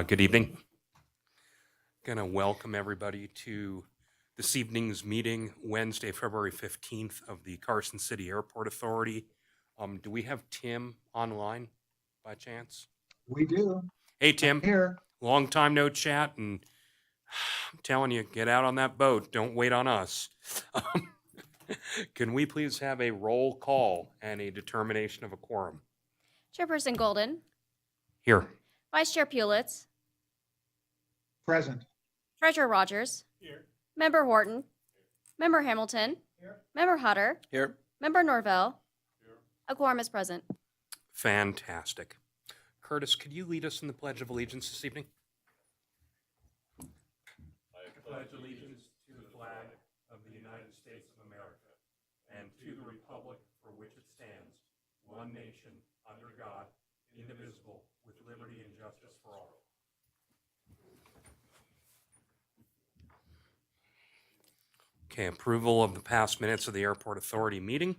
Good evening. Going to welcome everybody to this evening's meeting, Wednesday, February 15th of the Carson City Airport Authority. Do we have Tim online by chance? We do. Hey, Tim. I'm here. Long time no chat, and I'm telling you, get out on that boat. Don't wait on us. Can we please have a roll call and a determination of a quorum? Chairperson Golden. Here. Vice Chair Pulitz. Present. Treasurer Rogers. Here. Member Horton. Member Hamilton. Here. Member Hutter. Here. Member Norvell. Here. A quorum is present. Fantastic. Curtis, could you lead us in the Pledge of Allegiance this evening? I pledge allegiance to the flag of the United States of America and to the republic for which it stands, one nation, under God, indivisible, with liberty and justice for all. Okay, approval of the past minutes of the Airport Authority meeting.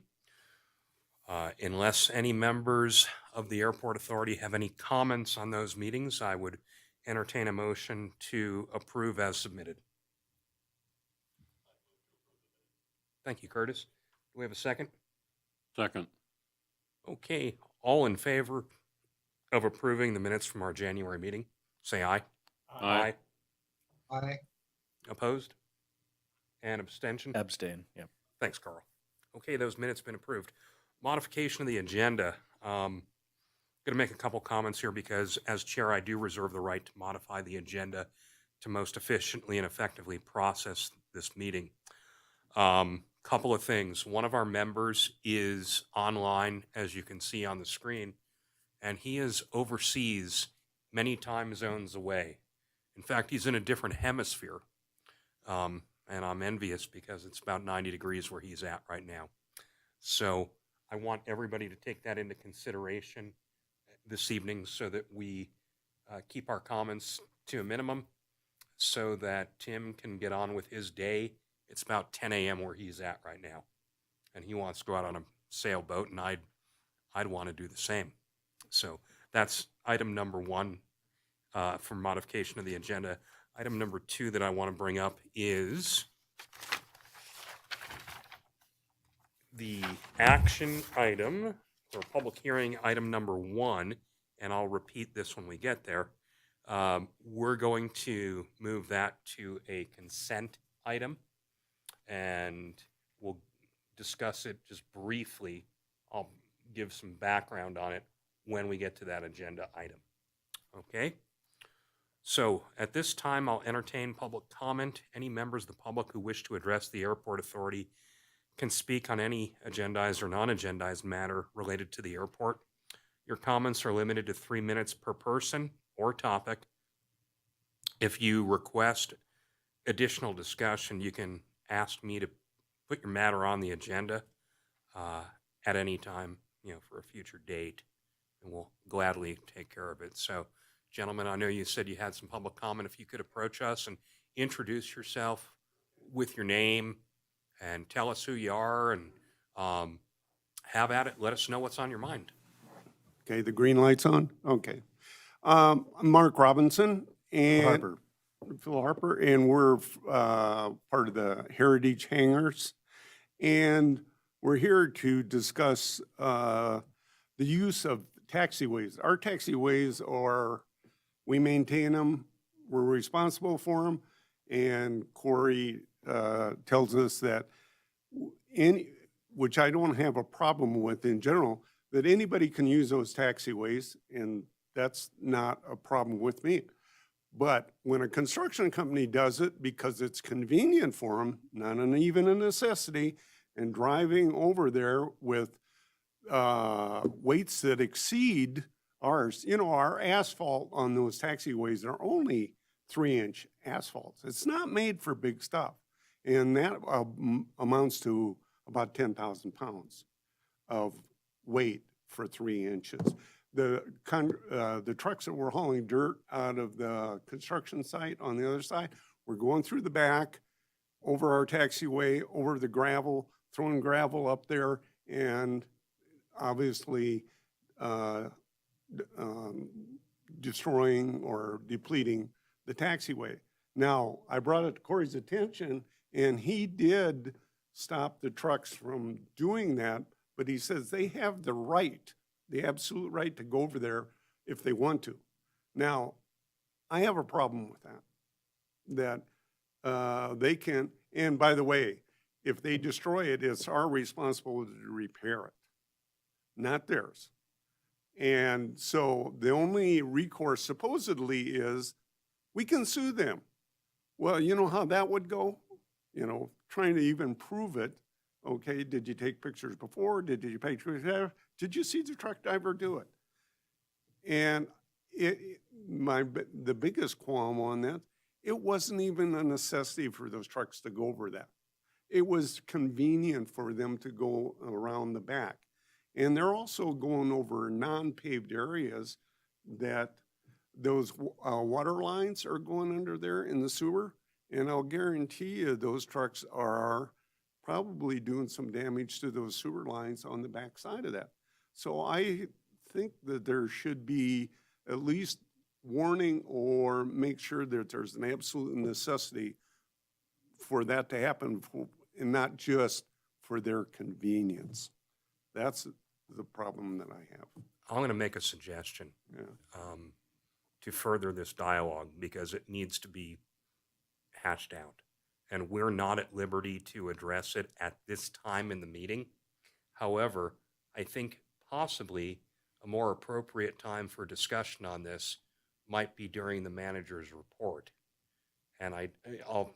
Unless any members of the Airport Authority have any comments on those meetings, I would entertain a motion to approve as submitted. Thank you, Curtis. Do we have a second? Second. Okay, all in favor of approving the minutes from our January meeting, say aye. Aye. Aye. Opposed? And abstention? Abstain, yeah. Thanks, Carl. Okay, those minutes have been approved. Modification of the agenda. Going to make a couple comments here because as chair, I do reserve the right to modify the agenda to most efficiently and effectively process this meeting. Couple of things. One of our members is online, as you can see on the screen, and he is overseas many time zones away. In fact, he's in a different hemisphere. And I'm envious because it's about 90 degrees where he's at right now. So I want everybody to take that into consideration this evening so that we keep our comments to a minimum so that Tim can get on with his day. It's about 10 a.m. where he's at right now. And he wants to go out on a sailboat, and I'd want to do the same. So that's item number one for modification of the agenda. Item number two that I want to bring up is the action item or public hearing item number one, and I'll repeat this when we get there. We're going to move that to a consent item, and we'll discuss it just briefly. I'll give some background on it when we get to that agenda item. Okay? So at this time, I'll entertain public comment. Any members of the public who wish to address the Airport Authority can speak on any agendized or non-agendized matter related to the airport. Your comments are limited to 3 minutes per person or topic. If you request additional discussion, you can ask me to put your matter on the agenda at any time, for a future date, and we'll gladly take care of it. So, gentlemen, I know you said you had some public comment. If you could approach us and introduce yourself with your name and tell us who you are and have at it. Let us know what's on your mind. Okay, the green light's on? Okay. I'm Mark Robinson and Harper. Phil Harper, and we're part of the Heritage Hangars. And we're here to discuss the use of taxiways. Our taxiways we maintain them, we're responsible for them, and Corey tells us that which I don't have a problem with in general, that anybody can use those taxiways, and that's not a problem with me. But when a construction company does it because it's convenient for them, not even a necessity, and driving over there with weights that exceed ours, our asphalt on those taxiways are only 3-inch asphalts. It's not made for big stuff. And that amounts to about 10,000 pounds of weight for 3 inches. The trucks that were hauling dirt out of the construction site on the other side were going through the back, over our taxiway, over the gravel, throwing gravel up there, and obviously destroying or depleting the taxiway. Now, I brought it to Corey's attention, and he did stop the trucks from doing that, but he says they have the right, the absolute right to go over there if they want to. Now, I have a problem with that they can, and by the way, if they destroy it, it's our responsibility to repair it, not theirs. And so the only recourse supposedly is we can sue them. Well, you know how that would go? Trying to even prove it. Okay, did you take pictures before? Did you take pictures after? Did you see the truck driver do it? And the biggest qualm on that, it wasn't even a necessity for those trucks to go over that. It was convenient for them to go around the back. And they're also going over non-paved areas that those water lines are going under there in the sewer. And I'll guarantee you those trucks are probably doing some damage to those sewer lines on the back side of that. So I think that there should be at least warning or make sure that there's an absolute necessity for that to happen, and not just for their convenience. That's the problem that I have. I'm going to make a suggestion Yeah. to further this dialogue because it needs to be hashed out. And we're not at liberty to address it at this time in the meeting. However, I think possibly a more appropriate time for discussion on this might be during the manager's report. And I'll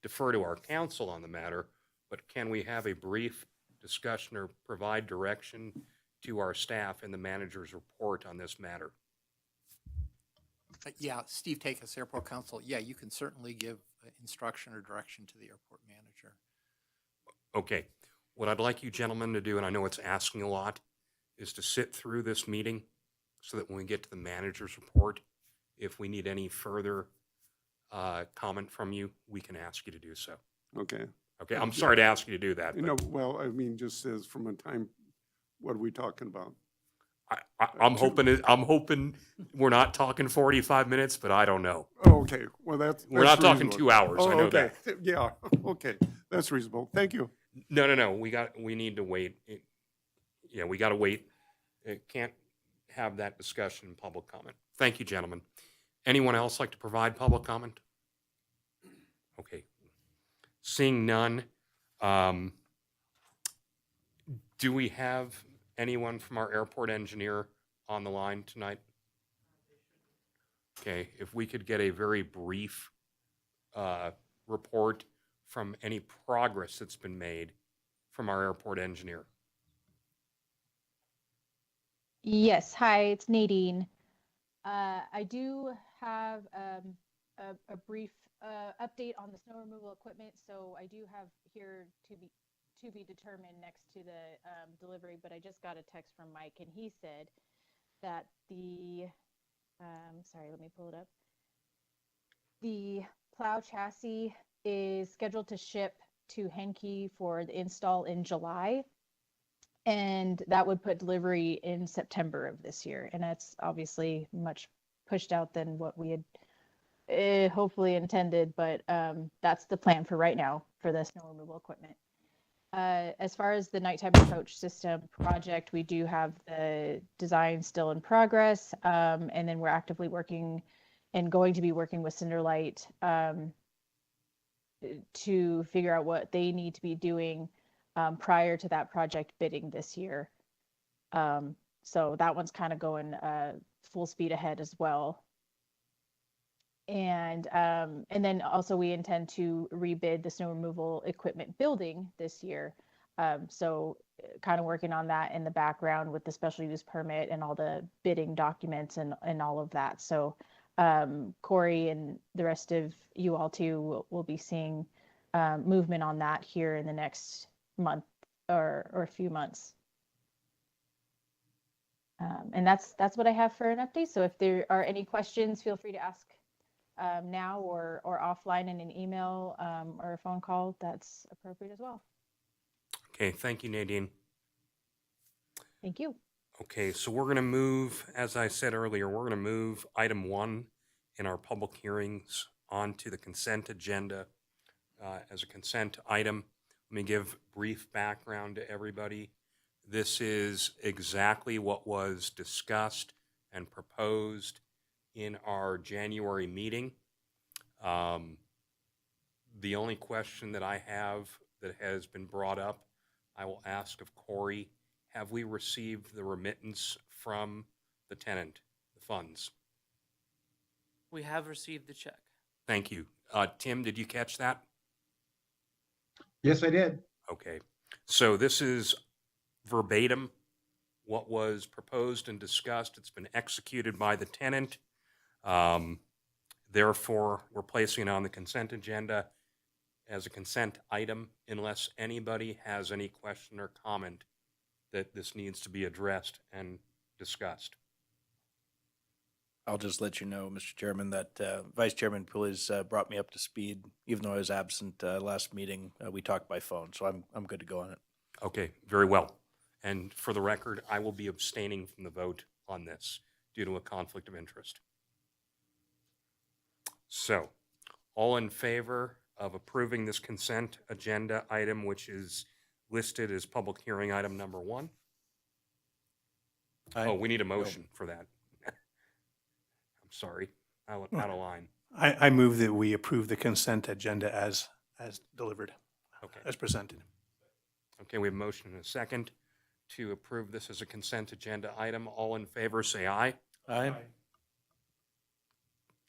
defer to our counsel on the matter, but can we have a brief discussion or provide direction to our staff in the manager's report on this matter? Yeah, Steve Takis, Airport Council. Yeah, you can certainly give instruction or direction to the airport manager. Okay. What I'd like you gentlemen to do, and I know it's asking a lot, is to sit through this meeting so that when we get to the manager's report, if we need any further comment from you, we can ask you to do so. Okay. Okay, I'm sorry to ask you to do that. But Well, I mean, just as from a time, what are we talking about? I'm hoping we're not talking 45 minutes, but I don't know. Oh, okay. Well, We're not talking 2 hours. Oh, I know okay. that. Yeah. Okay. That's reasonable. Thank you. No. We need to wait. We got to wait. It can't have that discussion in public comment. Thank you, gentlemen. Anyone else like to provide public comment? Okay. Seeing none, do we have anyone from our airport engineer on the line tonight? Okay, if we could get a very brief report from any progress that's been made from our airport engineer. Yes, hi, it's Nadine. I do have a brief update on the snow removal equipment. So I do have here to be determined next to the delivery, but I just got a text from Mike and he said that sorry, let me pull it up. The plow chassis is scheduled to ship to Henke for the install in July. And that would put delivery in September of this year. And that's obviously much pushed out than what we had hopefully intended, but that's the plan for right now for the snow removal equipment. As far as the nighttime approach system project, we do have the design still in progress. And then we're actively working and going to be working with Cinderlight to figure out what they need to be doing prior to that project bidding this year. So that one's kind of going full speed ahead as well. And then also we intend to rebid the snow removal equipment building this year. So kind of working on that in the background with the special use permit and all the bidding documents and all of that. So Corey and the rest of you all too will be seeing movement on that here in the next month or a few months. And that's what I have for an update. So if there are any questions, feel free to ask now or offline in an email or a phone call. That's appropriate as well. Okay, thank you, Nadine. Thank you. Okay, so we're going to move, as I said earlier, we're going to move item 1 in our public hearings onto the consent agenda as a consent item. Let me give brief background to everybody. This is exactly what was discussed and proposed in our January meeting. The only question that I have that has been brought up, I will ask of Corey. Have we received the remittance from the tenant, the funds? We have received the check. Thank you. Tim, did you catch that? Yes, I did. Okay. So this is verbatim what was proposed and discussed. It's been executed by the tenant. Therefore, we're placing it on the consent agenda as a consent item unless anybody has any question or comment that this needs to be addressed and discussed. I'll just let you know, Mr. Chairman, that Vice Chairman Pulley's brought me up to speed. Even though I was absent last meeting, we talked by phone, so I'm good to go on it. Okay, very well. And for the record, I will be abstaining from the vote on this due to a conflict of interest. So, all in favor of approving this consent agenda item, which is listed as public hearing item number 1? Aye. Oh, we need a motion for that. I'm sorry, out of line. I move that we approve the consent agenda as delivered, Okay. as presented. Okay, we have a motion and a second to approve this as a consent agenda item. All in favor, say aye. Aye.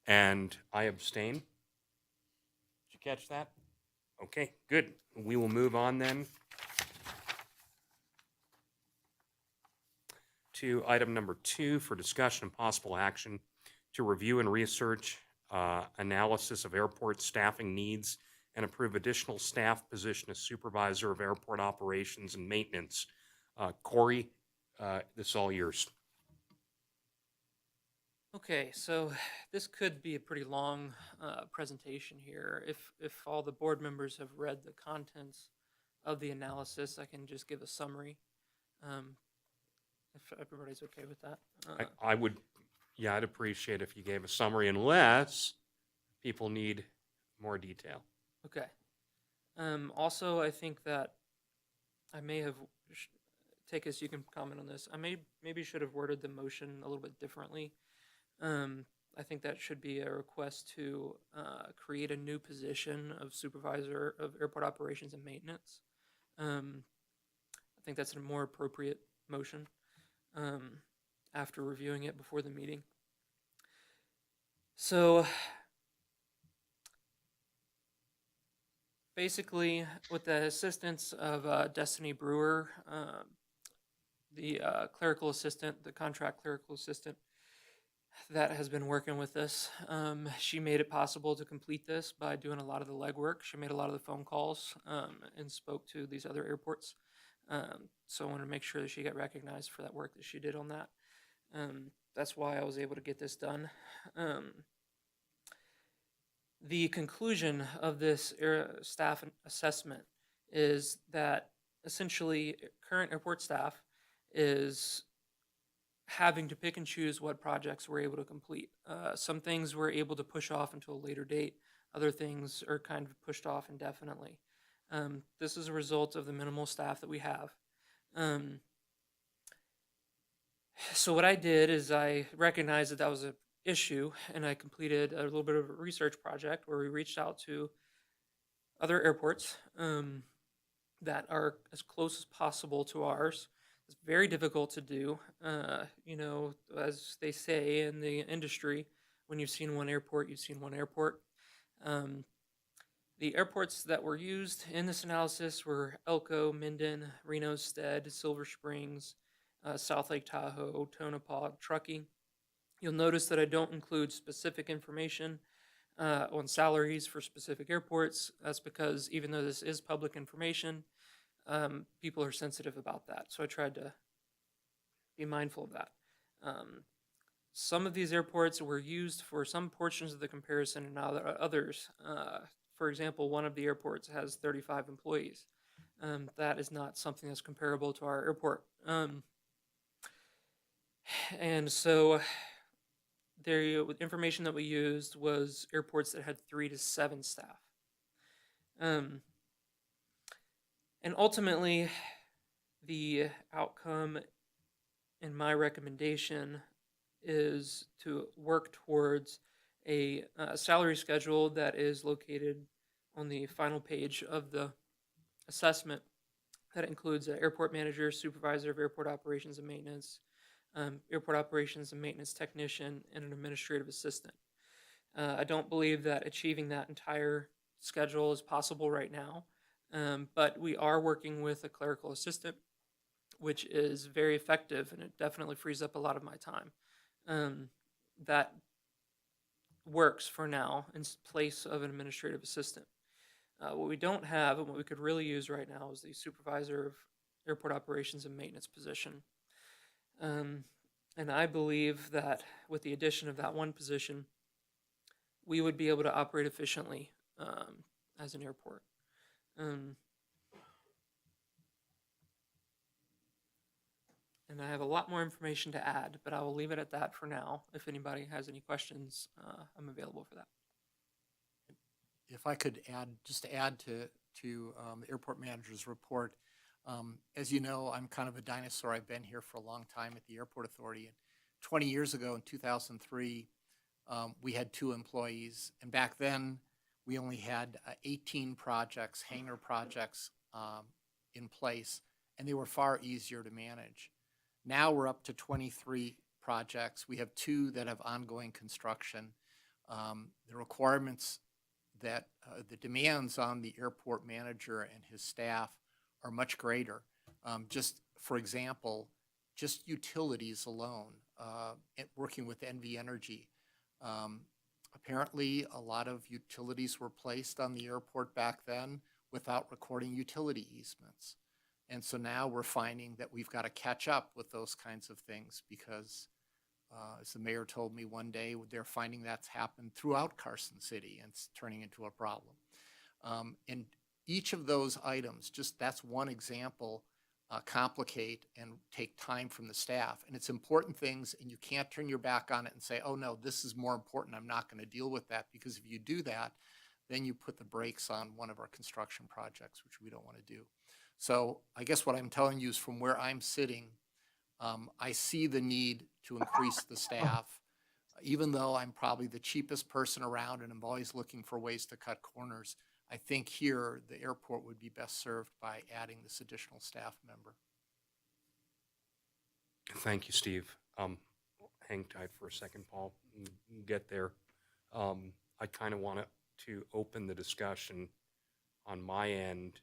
And I abstain. Did you catch that? Okay, good. We will move on then to item number 2 for discussion and possible action to review and research analysis of airport staffing needs and approve additional staff position as supervisor of airport operations and maintenance. Corey, this is all yours. Okay, so this could be a pretty long presentation here. If all the board members have read the contents of the analysis, I can just give a summary. If everybody's okay with that. I would, yeah, I'd appreciate if you gave a summary unless people need more detail. Okay. Also, I think that I may have, Takis, you can comment on this. I maybe should have worded the motion a little bit differently. I think that should be a request to create a new position of supervisor of airport operations and maintenance. I think that's a more appropriate motion after reviewing it before the meeting. So basically, with the assistance of Destiny Brewer, the clerical assistant, the contract clerical assistant that has been working with us, she made it possible to complete this by doing a lot of the legwork. She made a lot of the phone calls and spoke to these other airports. So I want to make sure that she got recognized for that work that she did on that. That's why I was able to get this done. The conclusion of this staff assessment is that essentially current airport staff is having to pick and choose what projects we're able to complete. Some things we're able to push off until a later date. Other things are kind of pushed off indefinitely. This is a result of the minimal staff that we have. So what I did is I recognized that that was an issue, and I completed a little bit of a research project where we reached out to other airports that are as close as possible to ours It's very difficult to do. You know, as they say in the industry, when you've seen one airport, you've seen one airport. Um, the airports that were used in this analysis were Elko, Minden, Reno Stead, Silver Springs, South Lake Tahoe, Tonopah, Truckee. You'll notice that I don't include specific information on salaries for specific airports. That's because even though this is public information, people are sensitive about that. So I tried to be mindful of that. Some of these airports were used for some portions of the comparison and others. For example, one of the airports has 35 employees. That is not something that's comparable to our airport. And so the information that we used was airports that had 3 to 7 staff. And ultimately, the outcome in my recommendation is to work towards a salary schedule that is located on the final page of the assessment. That includes an airport manager, supervisor of airport operations and maintenance, airport operations and maintenance technician, and an administrative assistant. I don't believe that achieving that entire schedule is possible right now, but we are working with a clerical assistant, which is very effective, and it definitely frees up a lot of my time. That works for now in place of an administrative assistant. What we don't have and what we could really use right now is the supervisor of airport operations and maintenance position. And I believe that with the addition of that one position, we would be able to operate efficiently as an airport. And I have a lot more information to add, but I will leave it at that for now. If anybody has any questions, I'm available for that. If I could add, just to add to the airport manager's report, as you know, I'm kind of a dinosaur. I've been here for a long time at the airport authority. And 20 years ago, in 2003, we had 2 employees. And back then, we only had 18 projects, hangar projects in place, and they were far easier to manage. Now we're up to 23 projects. We have 2 that have ongoing construction. The requirements that the demands on the airport manager and his staff are much greater. Just for example, just utilities alone, working with NV Energy. Apparently, a lot of utilities were placed on the airport back then without recording utility easements. And so now we're finding that we've got to catch up with those kinds of things because, as the mayor told me one day, they're finding that's happened throughout Carson City and it's turning into a problem. And each of those items, just that's one example, complicate and take time from the staff. And it's important things, and you can't turn your back on it and say, oh no, this is more important, I'm not going to deal with that, because if you do that, then you put the brakes on one of our construction projects, which we don't want to do. So I guess what I'm telling you is from where I'm sitting, I see the need to increase the staff, even though I'm probably the cheapest person around and I'm always looking for ways to cut corners. I think here the airport would be best served by adding this additional staff member. Thank you, Steve. Hang tight for a second, Paul. We'll get there. I kind of want to open the discussion on my end,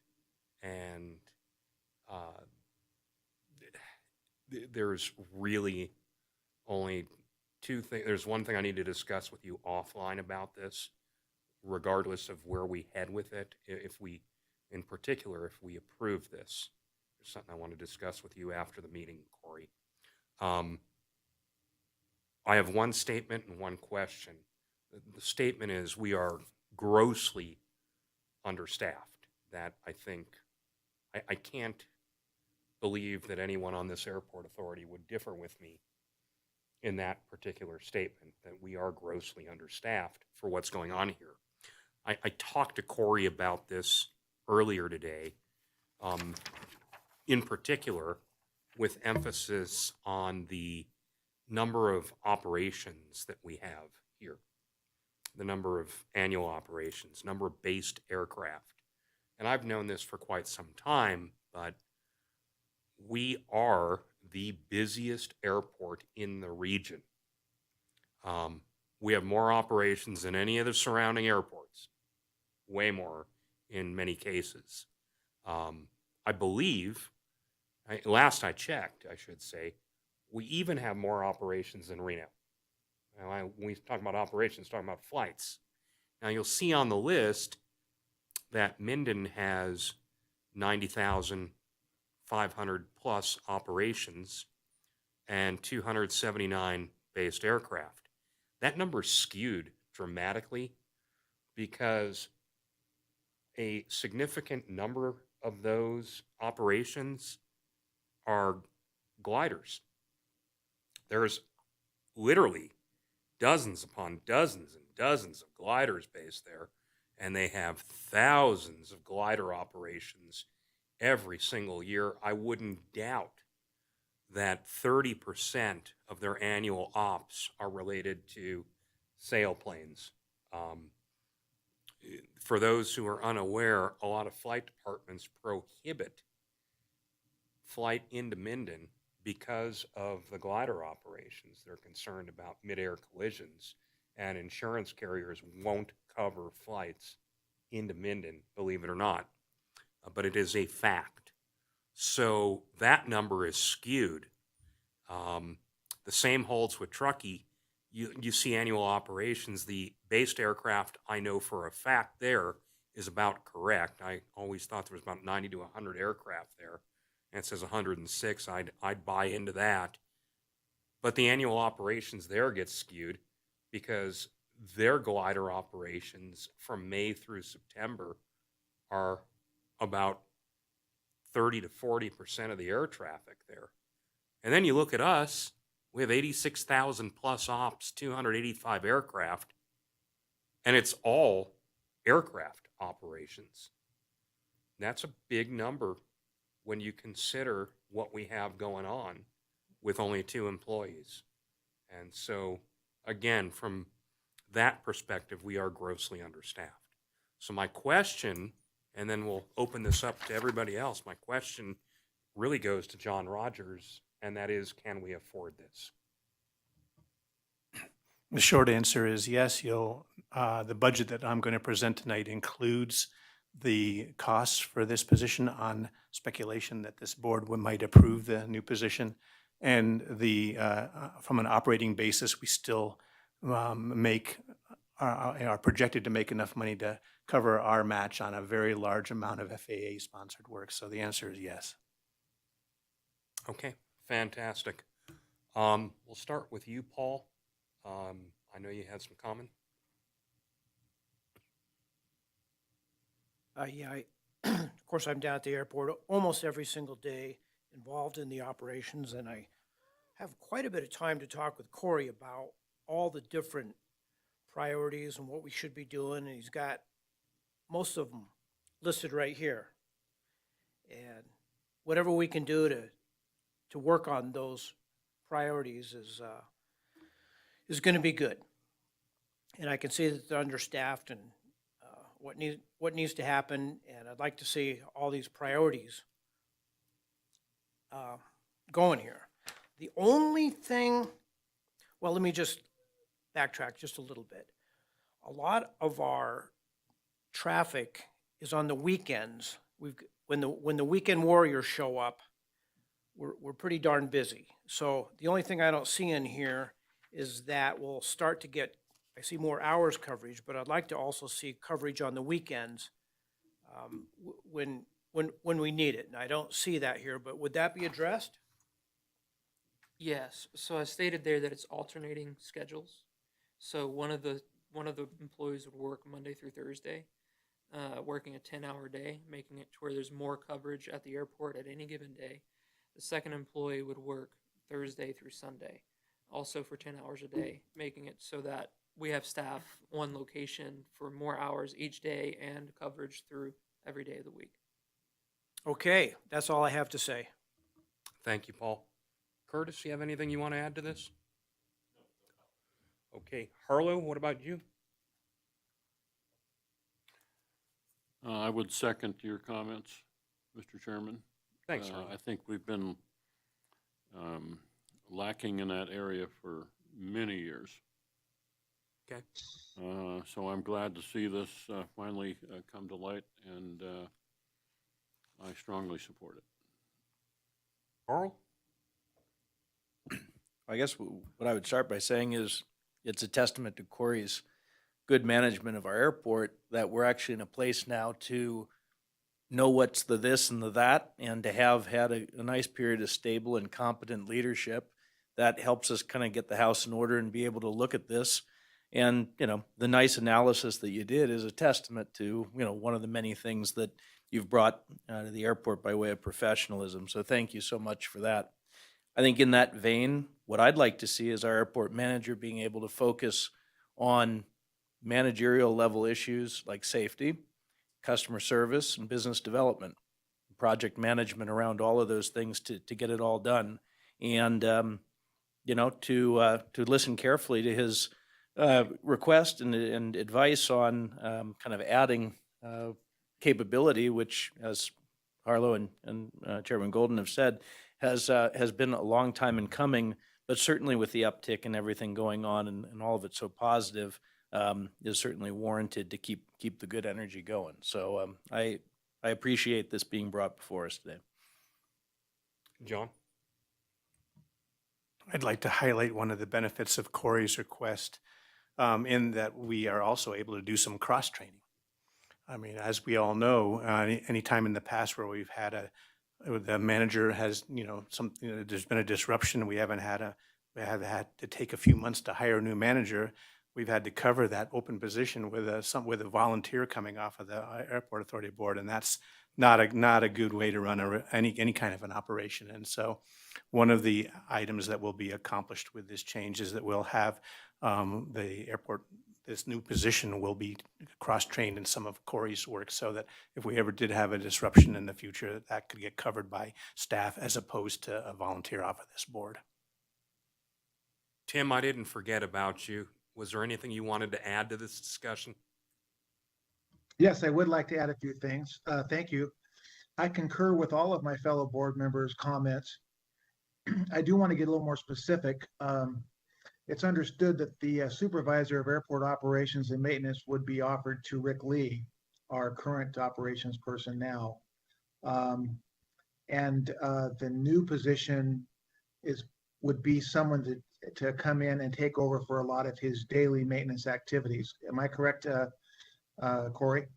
and there's really only 2 things. There's one thing I need to discuss with you offline about this, regardless of where we head with it. If we, in particular, if we approve this, there's something I want to discuss with you after the meeting, Corey. I have one statement and one question. The statement is we are grossly understaffed. That I think, I can't believe that anyone on this airport authority would differ with me in that particular statement, that we are grossly understaffed for what's going on here. I talked to Corey about this earlier today, in particular with emphasis on the number of operations that we have here, the number of annual operations, number of based aircraft. And I've known this for quite some time, but we are the busiest airport in the region. We have more operations than any of the surrounding airports, way more in many cases. I believe, last I checked, I should say, we even have more operations than Reno. Now, when we talk about operations, talking about flights. Now, you'll see on the list that Minden has 90,500 plus operations and 279 based aircraft. That number is skewed dramatically because a significant number of those operations are gliders. There's literally dozens upon dozens and dozens of gliders based there, and they have thousands of glider operations every single year. I wouldn't doubt that 30% of their annual ops are related to sailplanes. For those who are unaware, a lot of flight departments prohibit flight into Minden because of the glider operations. They're concerned about mid-air collisions, and insurance carriers won't cover flights into Minden, believe it or not. But it is a fact. So that number is skewed. The same holds with Truckee. You see annual operations. The based aircraft, I know for a fact there is about correct. I always thought there was about 90 to 100 aircraft there. And it says 106. I'd buy into that. But the annual operations there get skewed because their glider operations from May through September are about 30 to 40% of the air traffic there. And then you look at us, we have 86,000 plus ops, 285 aircraft, and it's all aircraft operations. That's a big number when you consider what we have going on with only 2 employees. And so, again, from that perspective, we are grossly understaffed. So my question, and then we'll open this up to everybody else, my question really goes to John Rogers, and that is, can we afford this? The short answer is yes. The budget that I'm going to present tonight includes the costs for this position on speculation that this board might approve the new position. And from an operating basis, we still are projected to make enough money to cover our match on a very large amount of FAA-sponsored work. So the answer is yes. Okay, fantastic. We'll start with you, Paul. I know you had some comment. Yeah, of course, I'm down at the airport almost every single day, involved in the operations, and I have quite a bit of time to talk with Corey about all the different priorities and what we should be doing, and he's got most of them listed right here. And whatever we can do to work on those priorities is going to be good. And I can see that they're understaffed and what needs to happen, and I'd like to see all these priorities going here. The only thing, well, let me just backtrack just a little bit. A lot of our traffic is on the weekends. When the weekend warriors show up, we're pretty darn busy. So the only thing I don't see in here is that we'll start to get, I see more hours coverage, but I'd like to also see coverage on the weekends when we need it. And I don't see that here, but would that be addressed? Yes, so I stated there that it's alternating schedules. So one of the employees would work Monday through Thursday, working a 10-hour day, making it to where there's more coverage at the airport at any given day. The second employee would work Thursday through Sunday, also for 10 hours a day, making it so that we have staff on location for more hours each day and coverage through every day of the week. Okay, that's all I have to say. Thank you, Paul. Curtis, you have anything you want to add to this? Okay, Harlow, what about you? I would second your comments, Mr. Chairman. Thanks, Ron. I think we've been lacking in that area for many years. Okay. So I'm glad to see this finally come to light, and I strongly support it. Carl? I guess what I would start by saying is it's a testament to Corey's good management of our airport that we're actually in a place now to know what's the this and the that, and to have had a nice period of stable and competent leadership that helps us kind of get the house in order and be able to look at this. And, you know, the nice analysis that you did is a testament to, you know, one of the many things that you've brought to the airport by way of professionalism. So thank you so much for that. I think in that vein, what I'd like to see is our airport manager being able to focus on managerial level issues like safety, customer service, and business development, project management around all of those things to get it all done. And, you know, to listen carefully to his request and advice on kind of adding capability, which, as Harlow and Chairman Golden have said, has been a long time in coming, but certainly with the uptick and everything going on and all of it so positive, is certainly warranted to keep the good energy going. So I appreciate this being brought before us today. John? I'd like to highlight one of the benefits of Corey's request in that we are also able to do some cross-training. I mean, as we all know, any time in the past where we've had the manager has, you know, something, there's been a disruption, we have had to take a few months to hire a new manager. We've had to cover that open position with a volunteer coming off of the Airport Authority Board, and that's not a good way to run any kind of an operation. And so, one of the items that will be accomplished with this change is that we'll have the airport. This new position will be cross-trained in some of Corey's work, so that if we ever did have a disruption in the future, that could get covered by staff as opposed to a volunteer off of this board. Tim, I didn't forget about you. Was there anything you wanted to add to this discussion? Yes, I would like to add a few things. Thank you. I concur with all of my fellow board members' comments. I do want to get a little more specific. It's understood that the supervisor of airport operations and maintenance would be offered to Rick Lee, our current operations person now. And the new position would be someone to come in and take over for a lot of his daily maintenance activities. Am I correct, Corey?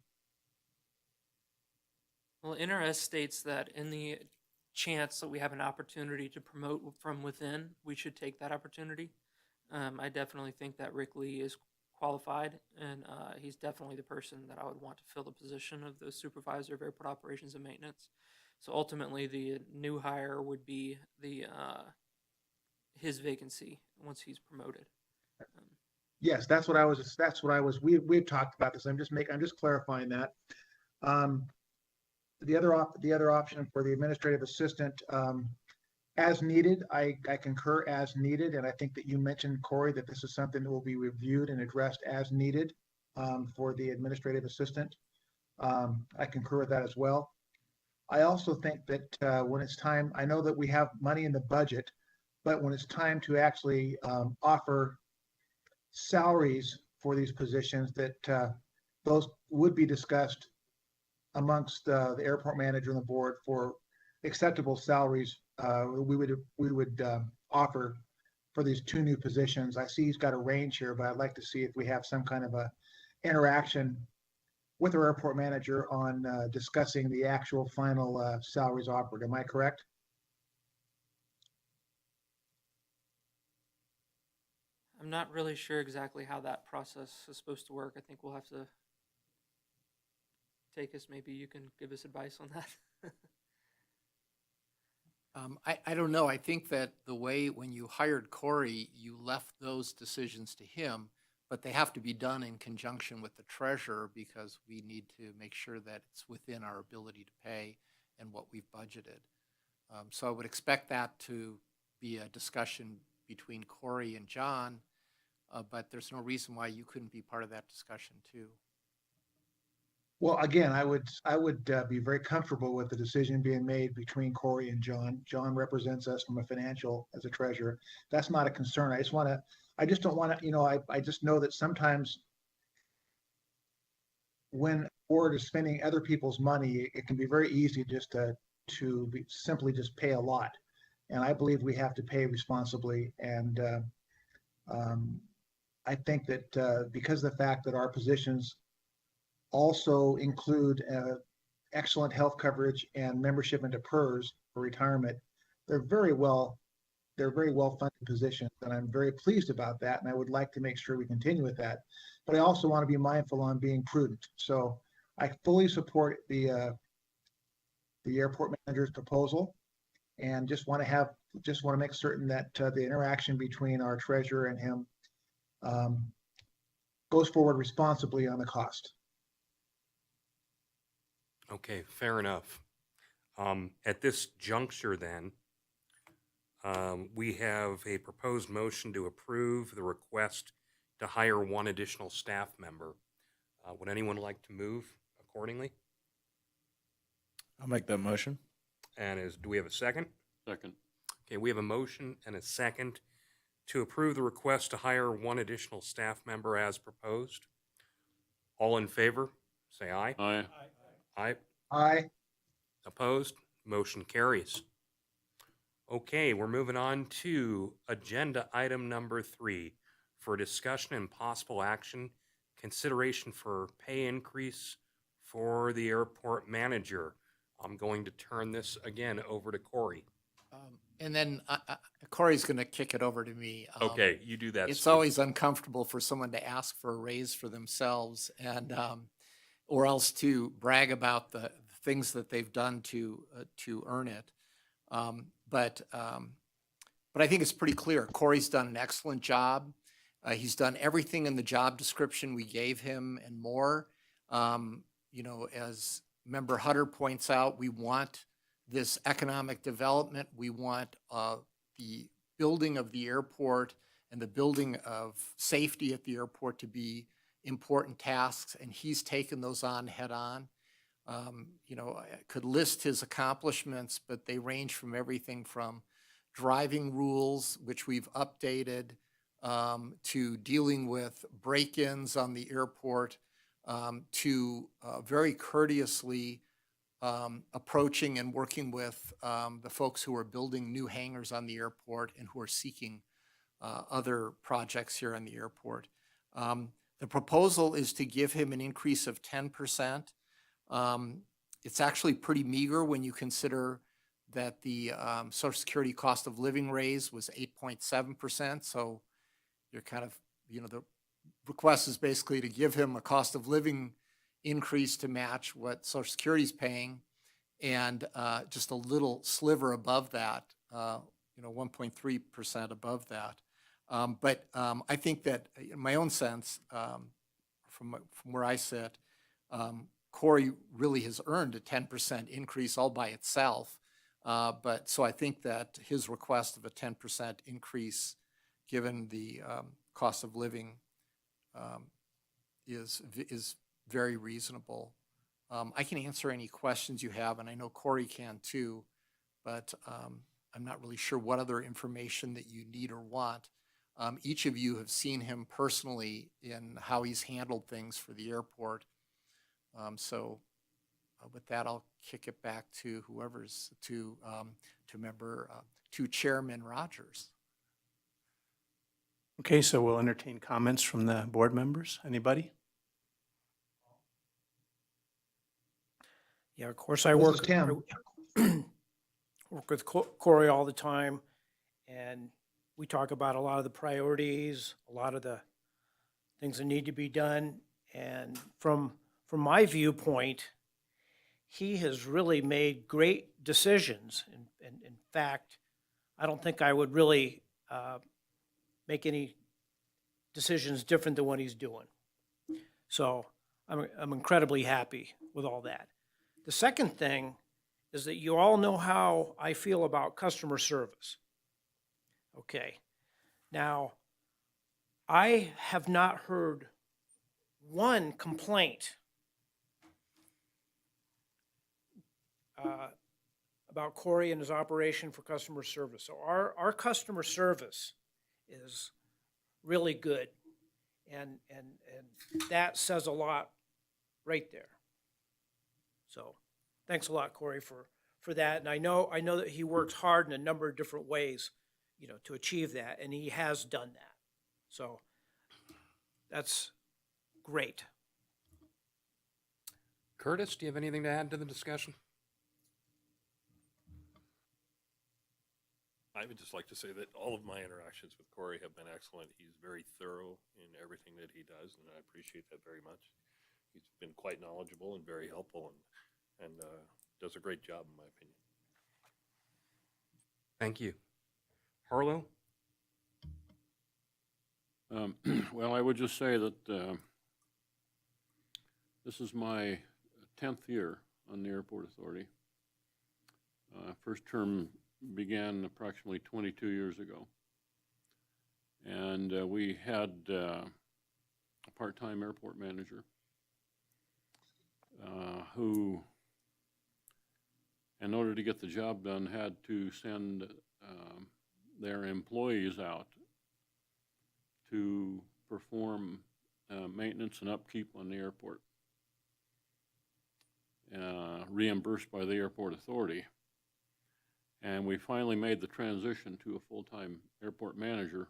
Well, NRS states that in the chance that we have an opportunity to promote from within, we should take that opportunity. I definitely think that Rick Lee is qualified, and he's definitely the person that I would want to fill the position of the supervisor of airport operations and maintenance. So ultimately, the new hire would be his vacancy once he's promoted. Yes, that's what I was. We've talked about this. I'm just clarifying that. The other option for the administrative assistant, as needed, I concur as needed, and I think that you mentioned, Corey, that this is something that will be reviewed and addressed as needed for the administrative assistant. I concur with that as well. I also think that when it's time, I know that we have money in the budget, but when it's time to actually offer salaries for these positions, that those would be discussed amongst the airport manager and the board for acceptable salaries we would offer for these two new positions. I see he's got a range here, but I'd like to see if we have some kind of a interaction with our airport manager on discussing the actual final salaries offered. Am I correct? I'm not really sure exactly how that process is supposed to work. I think we'll have to take us, maybe you can give us advice on that. I don't know. I think that the way when you hired Corey, you left those decisions to him, but they have to be done in conjunction with the treasurer because we need to make sure that it's within our ability to pay and what we've budgeted. So I would expect that to be a discussion between Corey and John, but there's no reason why you couldn't be part of that discussion too. Well, again, I would be very comfortable with the decision being made between Corey and John. John represents us from a financial as a treasurer. That's not a concern. I just don't want to, I just know that sometimes when a board is spending other people's money, it can be very easy just to simply just pay a lot. And I believe we have to pay responsibly. And um, I think that because of the fact that our positions also include excellent health coverage and membership into PERS for retirement, they're very well funded positions, and I'm very pleased about that. And I would like to make sure we continue with that. But I also want to be mindful on being prudent. So I fully support the airport manager's proposal, and just want to make certain that the interaction between our treasurer and him goes forward responsibly on the cost. Okay, fair enough. At this juncture then, we have a proposed motion to approve the request to hire one additional staff member. Would anyone like to move accordingly? I'll make that motion. And do we have a second? Second. Okay, we have a motion and a second to approve the request to hire one additional staff member as proposed. All in favor, say aye. Aye. Aye. Aye. Opposed? Motion carries. Okay, we're moving on to agenda item number 3 for discussion and possible action, consideration for pay increase for the airport manager. I'm going to turn this again over to Corey. And then Corey's going to kick it over to me. Okay, you do that. It's Steve. always uncomfortable for someone to ask for a raise for themselves and or else to brag about the things that they've done to earn it. But I think it's pretty clear. Corey's done an excellent job. He's done everything in the job description we gave him and more. As Member Hutter points out, we want this economic development. We want the building of the airport and the building of safety at the airport to be important tasks, and he's taken those on head on. I could list his accomplishments, but they range from everything from driving rules, which we've updated, to dealing with break-ins on the airport, to very courteously approaching and working with the folks who are building new hangars on the airport and who are seeking other projects here on the airport. The proposal is to give him an increase of 10%. It's actually pretty meager when you consider that the Social Security cost of living raise was 8.7%. So you're kind of, the request is basically to give him a cost of living increase to match what Social Security is paying, and just a little sliver above that, 1.3% above that. But I think that in my own sense, from where I sit, Corey really has earned a 10% increase all by itself. But so I think that his request of a 10% increase, given the cost of living, is very reasonable. I can answer any questions you have, and I know Corey can too, but I'm not really sure what other information that you need or want. Each of you have seen him personally in how he's handled things for the airport. So with that, I'll kick it back to whoever's to Chairman Rogers. Okay, so we'll entertain comments from the board members. Anybody? Yeah, of course, I This work, is Tim. work with Corey all the time, and we talk about a lot of the priorities, a lot of the things that need to be done. And from my viewpoint, he has really made great decisions. And in fact, I don't think I would really make any decisions different than what he's doing. So I'm incredibly happy with all that. The second thing is that you all know how I feel about customer service. Okay. Now, I have not heard one complaint about Corey and his operation for customer service. So our customer service is really good. And that says a lot right there. So thanks a lot, Corey, for that. And I know that he works hard in a number of different ways, to achieve that, and he has done that. So that's great. Curtis, do you have anything to add to the discussion? I would just like to say that all of my interactions with Corey have been excellent. He's very thorough in everything that he does, and I appreciate that very much. He's been quite knowledgeable and very helpful, and does a great job, in my opinion. Thank you. Harlow? Well, I would just say that this is my 10th year on the Airport Authority. First term began approximately 22 years ago. And we had a part-time airport manager who, in order to get the job done, had to send their employees out to perform maintenance and upkeep on the airport, reimbursed by the Airport Authority. And we finally made the transition to a full-time airport manager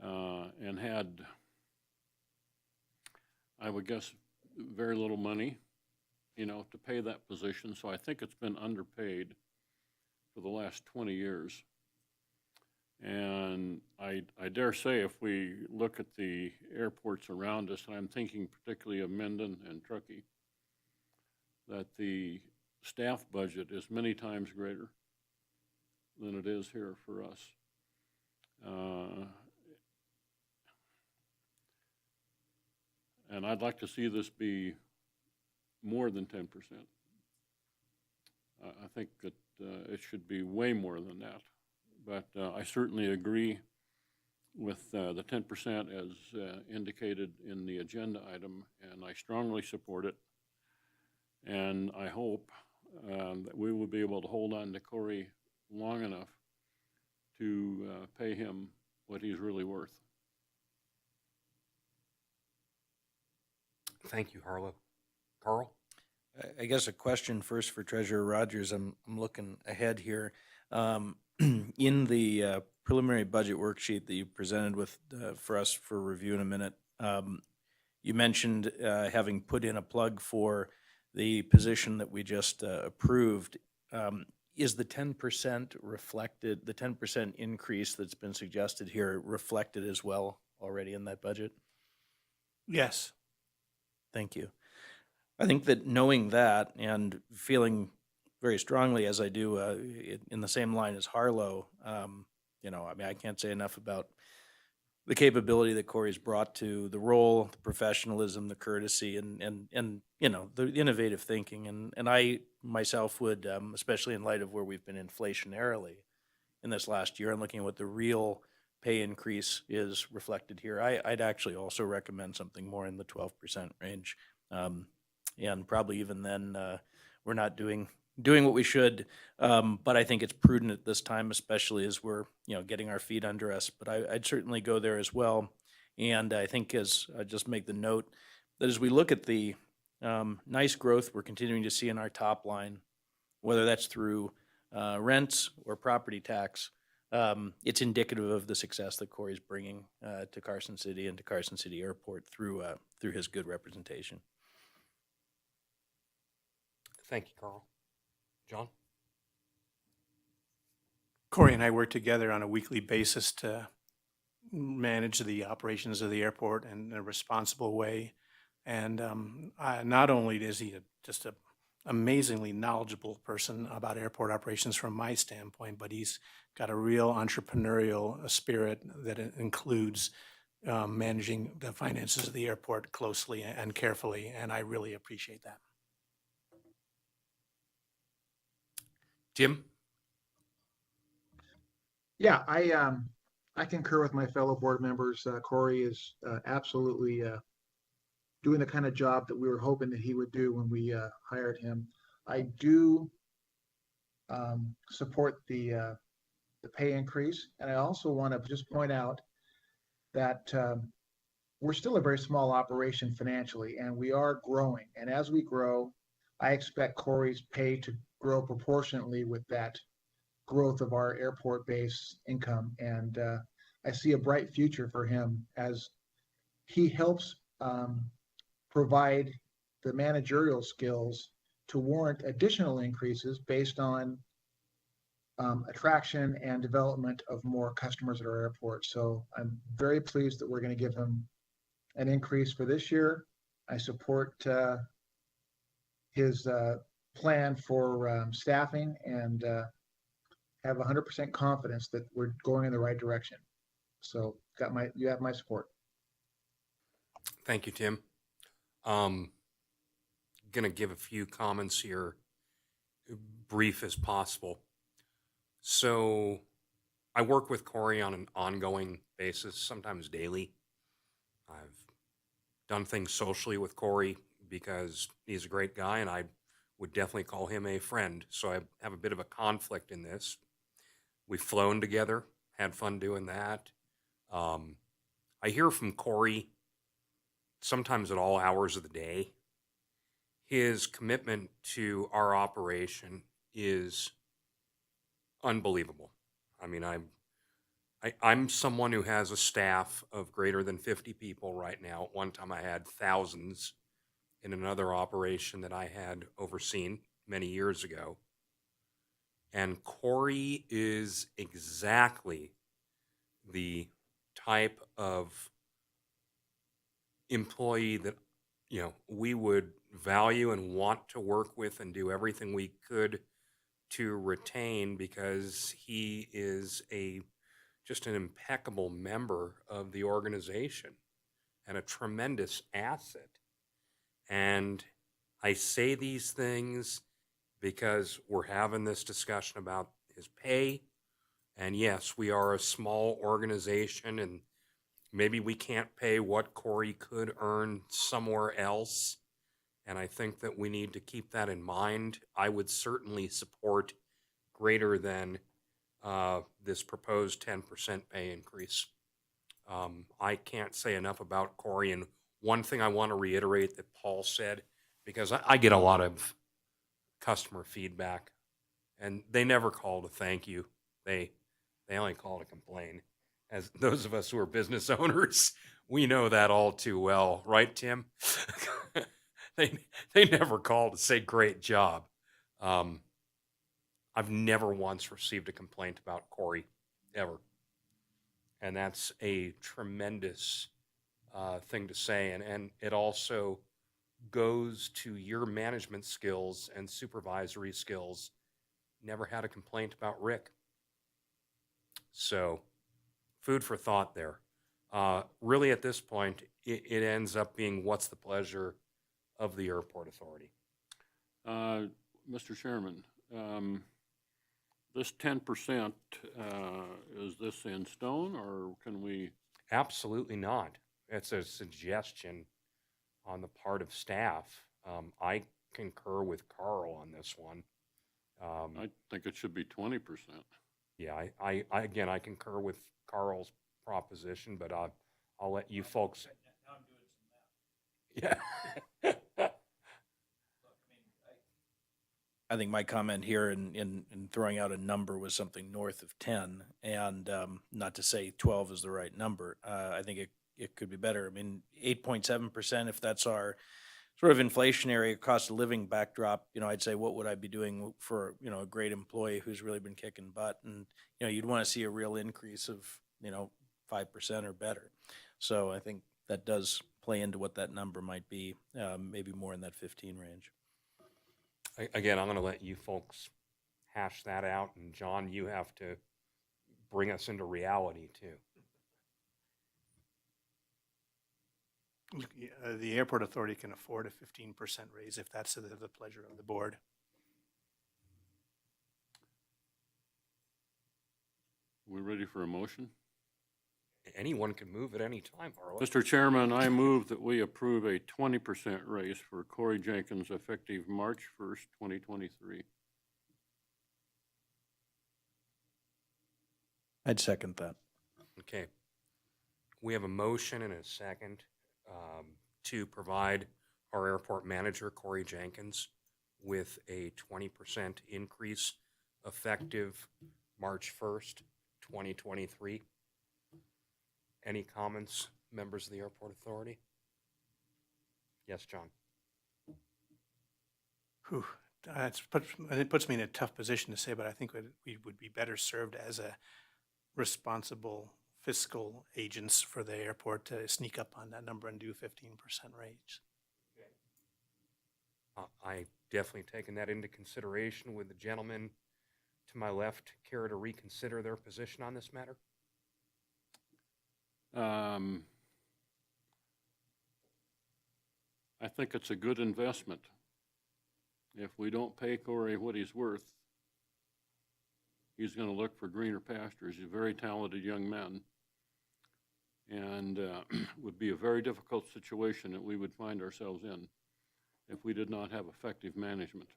and had, I would guess, very little money, to pay that position. So I think it's been underpaid for the last 20 years. And I dare say if we look at the airports around us, and I'm thinking particularly of Minden and Truckee, that the staff budget is many times greater than it is here for us. And I'd like to see this be more than 10%. I think that it should be way more than that. But I certainly agree with the 10% as indicated in the agenda item, and I strongly support it. And I hope that we will be able to hold on to Corey long enough to pay him what he's really worth. Thank you, Harlow. Carl? I guess a question first for Treasurer Rogers. I'm looking ahead here. In the preliminary budget worksheet that you presented with for us for review in a minute, you mentioned having put in a plug for the position that we just approved. Is the 10% reflected, the 10% increase that's been suggested here reflected as well already in that budget? Yes. Thank you. I think that knowing that and feeling very strongly as I do in the same line as Harlow, I can't say enough about the capability that Corey's brought to the role, the professionalism, the courtesy, and the innovative thinking. And I myself would, especially in light of where we've been inflationarily in this last year and looking at what the real pay increase is reflected here, I'd actually also recommend something more in the 12% range. And probably even then, we're not doing what we should, but I think it's prudent at this time, especially as we're getting our feet under us. But I'd certainly go there as well. And I think as I just make the note that as we look at the nice growth we're continuing to see in our top line, whether that's through rents or property tax, it's indicative of the success that Corey's bringing to Carson City and to Carson City Airport through his good representation. Thank you, Carl. John? Corey and I work together on a weekly basis to manage the operations of the airport in a responsible way. And not only is he just an amazingly knowledgeable person about airport operations from my standpoint, but he's got a real entrepreneurial spirit that includes managing the finances of the airport closely and carefully, and I really appreciate that. Jim? Yeah, I concur with my fellow board members. Corey is absolutely doing the kind of job that we were hoping that he would do when we hired him. I do support the pay increase. And I also want to just point out that we're still a very small operation financially, and we are growing. And as we grow, I expect Corey's pay to grow proportionately with that growth of our airport base income. And I see a bright future for him as he helps provide the managerial skills to warrant additional increases based on attraction and development of more customers at our airport. So I'm very pleased that we're going to give him an increase for this year. I support his plan for staffing and have 100% confidence that we're going in the right direction. So you have my support. Thank you, Tim. Going to give a few comments here, brief as possible. So I work with Corey on an ongoing basis, sometimes daily. I've done things socially with Corey because he's a great guy, and I would definitely call him a friend. So I have a bit of a conflict in this. We've flown together, had fun doing that. I hear from Corey sometimes at all hours of the day. His commitment to our operation is unbelievable. I mean, I'm someone who has a staff of greater than 50 people right now. At one time I had thousands in another operation that I had overseen many years ago. And Corey is exactly the type of employee that, we would value and want to work with and do everything we could to retain, because he is just an impeccable member of the organization and a tremendous asset. And I say these things because we're having this discussion about his pay. And yes, we are a small organization, and maybe we can't pay what Corey could earn somewhere else. And I think that we need to keep that in mind. I would certainly support greater than this proposed 10% pay increase. I can't say enough about Corey. And one thing I want to reiterate that Paul said, because I get a lot of customer feedback, and they never call to thank you. They only call to complain. As those of us who are business owners, we know that all too well, right, Tim? They never call to say great job. I've never once received a complaint about Corey, ever. And that's a tremendous thing to say. And it also goes to your management skills and supervisory skills. Never had a complaint about Rick. So food for thought there. Really, at this point, it ends up being what's the pleasure of the airport authority. Mr. Chairman, this 10%, is this in stone, or can we? Absolutely not. It's a suggestion on the part of staff. I concur with Carl on this one. I think it should be 20%. Yeah, I concur with Carl's proposition, but I'll let you folks. Now I'm doing some math. Yeah. I think my comment here in throwing out a number was something north of 10, and not to say 12 is the right number. I think it could be better. I mean, 8.7%, if that's our sort of inflationary cost of living backdrop, I'd say, what would I be doing for, a great employee who's really been kicking butt? And, you'd want to see a real increase of, 5% or better. So I think that does play into what that number might be, maybe more in that 15 range. Again, I'm going to let you folks hash that out. And John, you have to bring us into reality too. The airport authority can afford a 15% raise if that's the pleasure of the board. We ready for a motion? anyone can move at any time, Harlow. Mr. Chairman, I move that we approve a 20% raise for Corey Jenkins effective March 1st, 2023. I'd second that. Okay. We have a motion and a second to provide our airport manager, Corey Jenkins, with a 20% increase effective March 1st, 2023. Any comments, members of the Airport Authority? Yes, John. Whew, it puts me in a tough position to say, but I think we would be better served as a responsible fiscal agents for the airport to sneak up on that number and do 15% raise. I definitely taken that into consideration. Would the gentleman to my left care to reconsider their position on this matter? I think it's a good investment. If we don't pay Corey what he's worth, he's going to look for greener pastures. He's a very talented young man. And would be a very difficult situation that we would find ourselves in if we did not have effective management.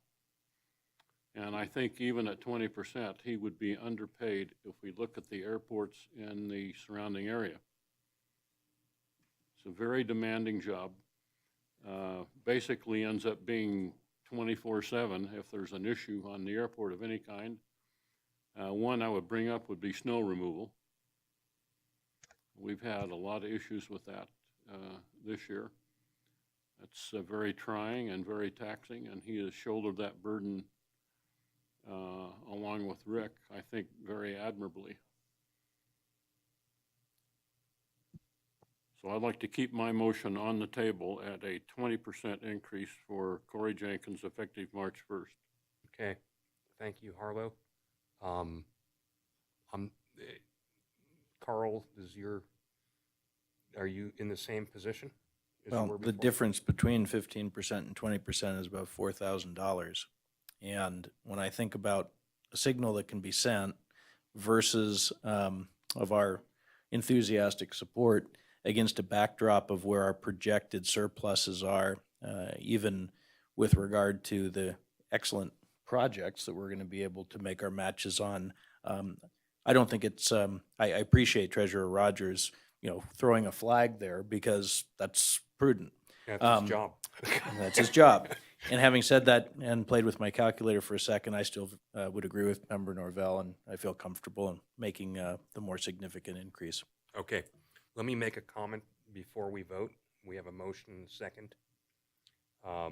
And I think even at 20%, he would be underpaid if we look at the airports in the surrounding area. It's a very demanding job. Basically ends up being 24/7 if there's an issue on the airport of any kind. One I would bring up would be snow removal. We've had a lot of issues with that this year. It's very trying and very taxing, and he has shouldered that burden along with Rick, I think, very admirably. So I'd like to keep my motion on the table at a 20% increase for Corey Jenkins effective March 1st. Okay, thank you, Harlow. Carl, are you in the same position as you Well, were the before? difference between 15% and 20% is about $4,000. And when I think about a signal that can be sent versus of our enthusiastic support against a backdrop of where our projected surpluses are, even with regard to the excellent projects that we're going to be able to make our matches on, I don't think it's, I appreciate Treasurer Rogers, throwing a flag there because that's prudent. That's his job. That's his job. And having said that and played with my calculator for a second, I still would agree with Member Norvell, and I feel comfortable in making the more significant increase. Okay, let me make a comment before we vote. We have a motion and a second. I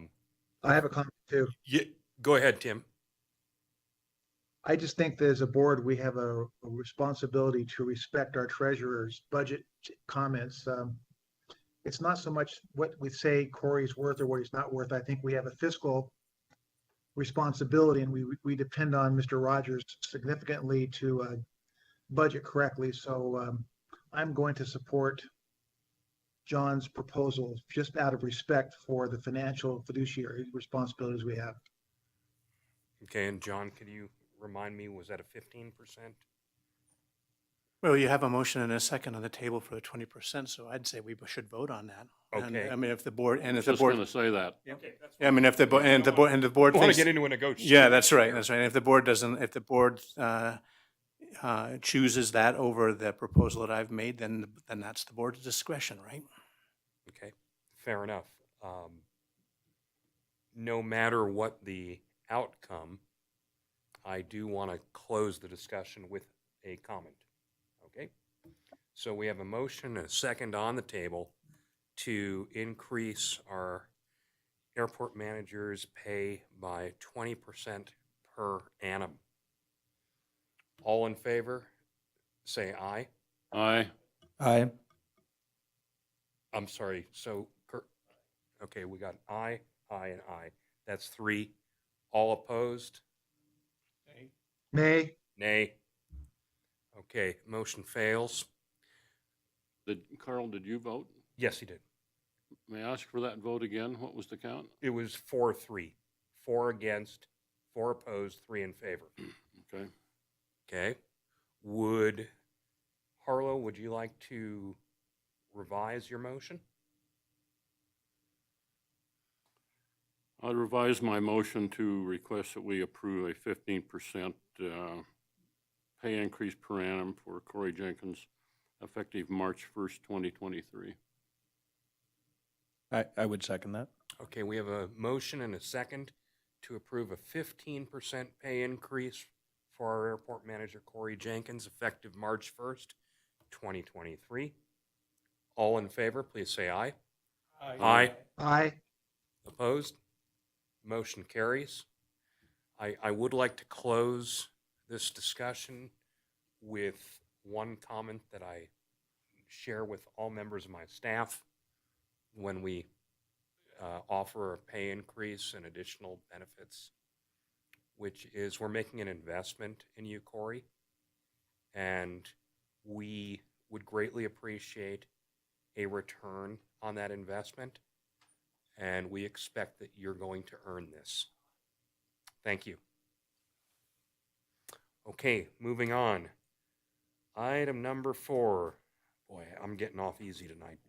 have a comment too. Yeah, go ahead, Tim. I just think that as a board, we have a responsibility to respect our treasurer's budget comments. It's not so much what we say Corey's worth or what he's not worth. I think we have a fiscal responsibility, and we depend on Mr. Rogers significantly to budget correctly. So I'm going to support John's proposal just out of respect for the financial fiduciary responsibilities we have. Okay, and John, could you remind me, was that a 15%? Well, you have a motion and a second on the table for the 20%, so I'd say we should vote on that. And, Okay. I mean, if the board, and if Just the board, going to say that. Okay, that's I mean, if the, and the board I want to thinks, get into a negotiation. yeah, that's right, that's right. And if the board doesn't, if the board chooses that over the proposal that I've made, then that's the board's discretion, right? Okay, fair enough. No matter what the outcome, I do want to close the discussion with a comment. Okay, so we have a motion and a second on the table to increase our airport manager's pay by 20% per annum. All in favor, say aye. Aye. Aye. I'm sorry, so, okay, we got aye, aye, and aye. That's 3. All opposed? Nay. Nay. Okay, motion fails. Carl, did you vote? Yes, he did. May I ask for that vote again? What was the count? It was 4-3. 4 against, 4 opposed, 3 in favor. Okay. Okay. Would Harlow, would you like to revise your motion? I'll revise my motion to request that we approve a 15% pay increase per annum for Corey Jenkins effective March 1st, 2023. I would second that. Okay, we have a motion and a second to approve a 15% pay increase for our airport manager, Corey Jenkins, effective March 1st, 2023. All in favor, please say aye. Aye. Aye. Opposed? Motion carries. I would like to close this discussion with one comment that I share with all members of my staff when we offer a pay increase and additional benefits, which is we're making an investment in you, Corey, and we would greatly appreciate a return on that investment, and we expect that you're going to earn this. Thank you. Okay, moving on. Item number 4. Boy, I'm getting off easy tonight.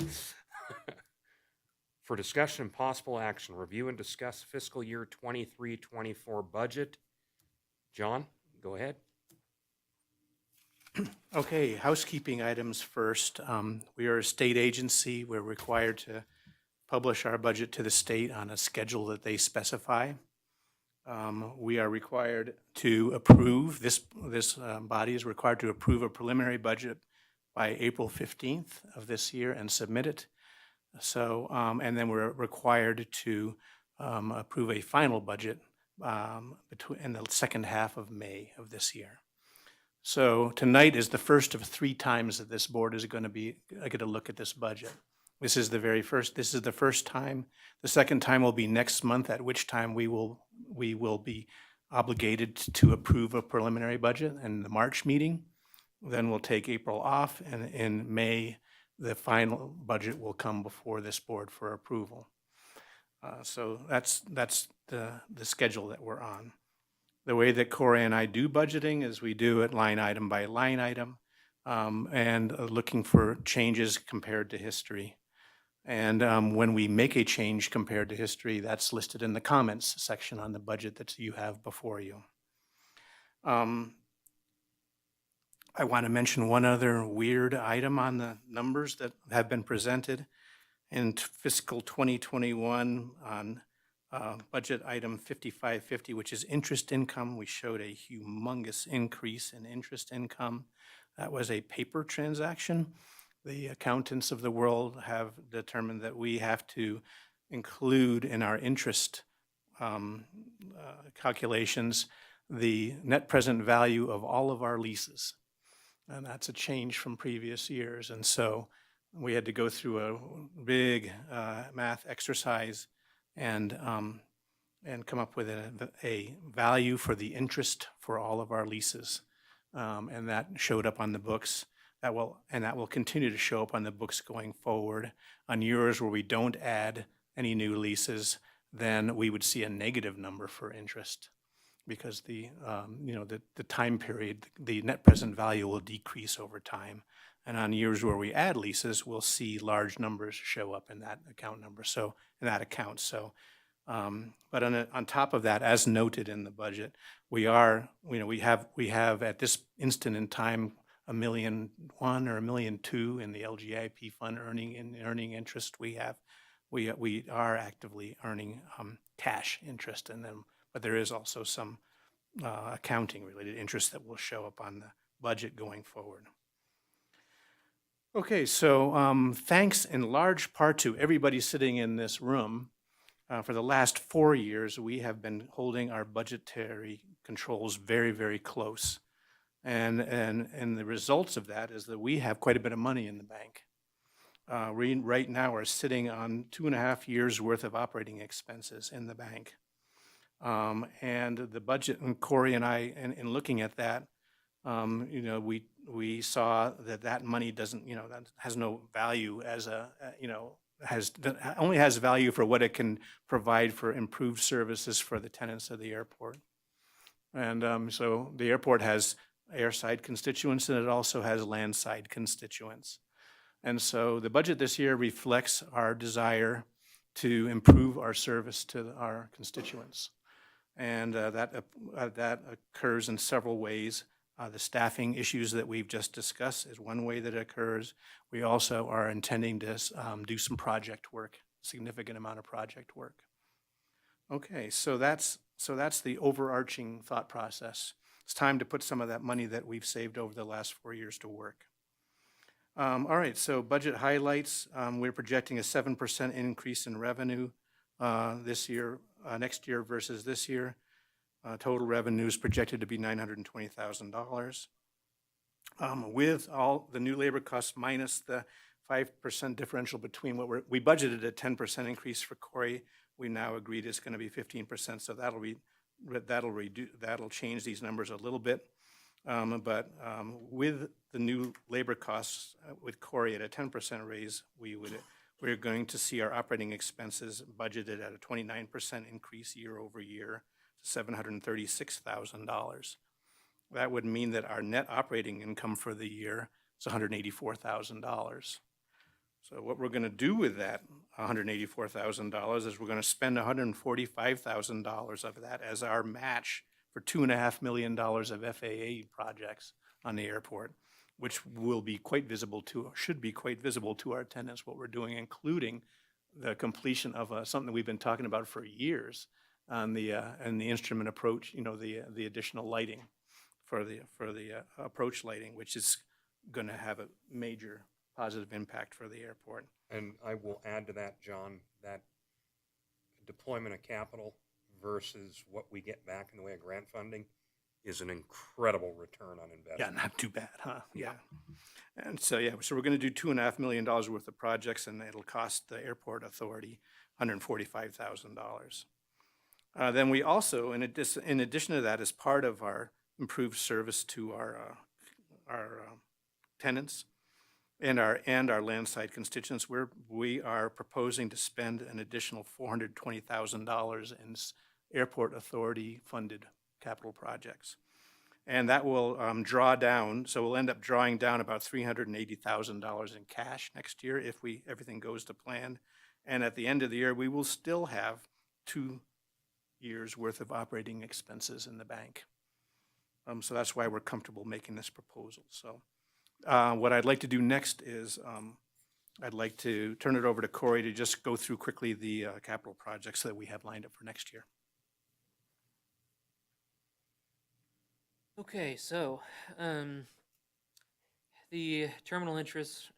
For discussion and possible action, review and discuss fiscal year 23-24 budget. John, go ahead. Okay, housekeeping items first. We are a state agency. We're required to publish our budget to the state on a schedule that they specify. We are required to approve, this body is required to approve a preliminary budget by April 15th of this year and submit it. So, and then we're required to approve a final budget in the second half of May of this year. So tonight is the first of 3 times that this board is going to get a look at this budget. This is the first time. The second time will be next month, at which time we will be obligated to approve a preliminary budget in the March meeting. Then we'll take April off, and in May, the final budget will come before this board for approval. So that's the schedule that we're on. The way that Corey and I do budgeting is we do it line item by line item, and looking for changes compared to history. And when we make a change compared to history, that's listed in the comments section on the budget that you have before you. I want to mention one other weird item on the numbers that have been presented. In fiscal 2021 on budget item 5550, which is interest income, we showed a humongous increase in interest income. That was a paper transaction. The accountants of the world have determined that we have to include in our interest calculations the net present value of all of our leases. And that's a change from previous years. And so we had to go through a big math exercise and come up with a value for the interest for all of our leases. And that showed up on the books. That will continue to show up on the books going forward. On years where we don't add any new leases, then we would see a negative number for interest, because the time period, the net present value will decrease over time. And on years where we add leases, we'll see large numbers show up in that account number. So in that account. So, but on top of that, as noted in the budget, we have at this instant in time $1.1 million or $1.2 million in the LGIP fund earning interest. We are actively earning cash interest in them, but there is also some accounting related interest that will show up on the budget going forward. Okay, so thanks in large part to everybody sitting in this room. For the last 4 years, we have been holding our budgetary controls very, very close. And the results of that is that we have quite a bit of money in the bank. We right now are sitting on 2.5 years worth of operating expenses in the bank. And the budget, and Corey and I, in looking at that, we saw that money doesn't, that has no value as only has value for what it can provide for improved services for the tenants of the airport. And so the airport has airside constituents, and it also has landside constituents. And so the budget this year reflects our desire to improve our service to our constituents. And that occurs in several ways. The staffing issues that we've just discussed is one way that it occurs. We also are intending to do some project work, significant amount of project work. Okay, so that's the overarching thought process. It's time to put some of that money that we've saved over the last 4 years to work. All right, so budget highlights. We're projecting a 7% increase in revenue this year, next year versus this year. Total revenue is projected to be $920,000. With all the new labor costs minus the 5% differential between what we budgeted a 10% increase for Corey, we now agreed it's going to be 15%. So that'll change these numbers a little bit. But with the new labor costs with Corey at a 10% raise, we're going to see our operating expenses budgeted at a 29% increase year over year to $736,000. That would mean that our net operating income for the year is $184,000. So what we're going to do with that $184,000 is we're going to spend $145,000 of that as our match for $2.5 million of FAA projects on the airport, which will be quite visible to, should be quite visible to our tenants, what we're doing, including the completion of something we've been talking about for years on the instrument approach, the additional lighting for the approach lighting, which is going to have a major positive impact for the airport. And I will add to that, John, that deployment of capital versus what we get back in the way of grant funding is an incredible return on investment. Yeah, not too bad, huh? Yeah. And so, so we're going to do $2.5 million worth of projects, and it'll cost the airport authority $145,000. Then we also, in addition to that, as part of our improved service to our tenants and our landside constituents, we are proposing to spend an additional $420,000 in airport authority funded capital projects. And that will draw down, so we'll end up drawing down about $380,000 in cash next year if everything goes to plan. And at the end of the year, we will still have 2 years worth of operating expenses in the bank. So that's why we're comfortable making this proposal. So what I'd like to do next is I'd like to turn it over to Corey to just go through quickly the capital projects that we have lined up for next year. Okay, so the terminal entrance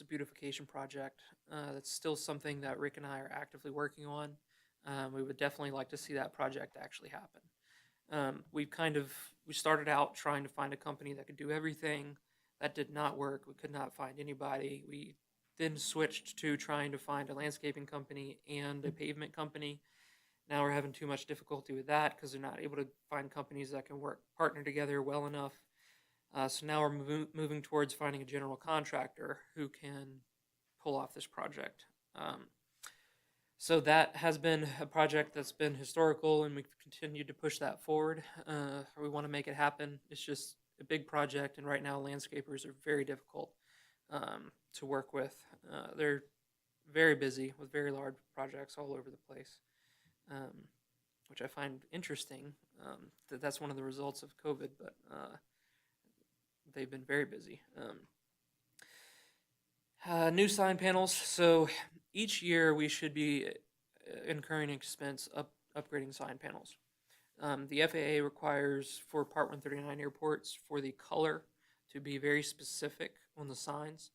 beautification project, that's still something that Rick and I are actively working on. We would definitely like to see that project actually happen. We started out trying to find a company that could do everything. That did not work. We could not find anybody. We then switched to trying to find a landscaping company and a pavement company. Now we're having too much difficulty with that because they're not able to find companies that can partner together well enough. So now we're moving towards finding a general contractor who can pull off this project. So that has been a project that's been historical, and we've continued to push that forward. We want to make it happen. It's just a big project, and right now landscapers are very difficult to work with. They're very busy with very large projects all over the place. Which I find interesting. That's one of the results of COVID, but they've been very busy. New sign panels. So each year we should be incurring expense upgrading sign panels. The FAA requires for Part 139 airports for the color to be very specific on the signs.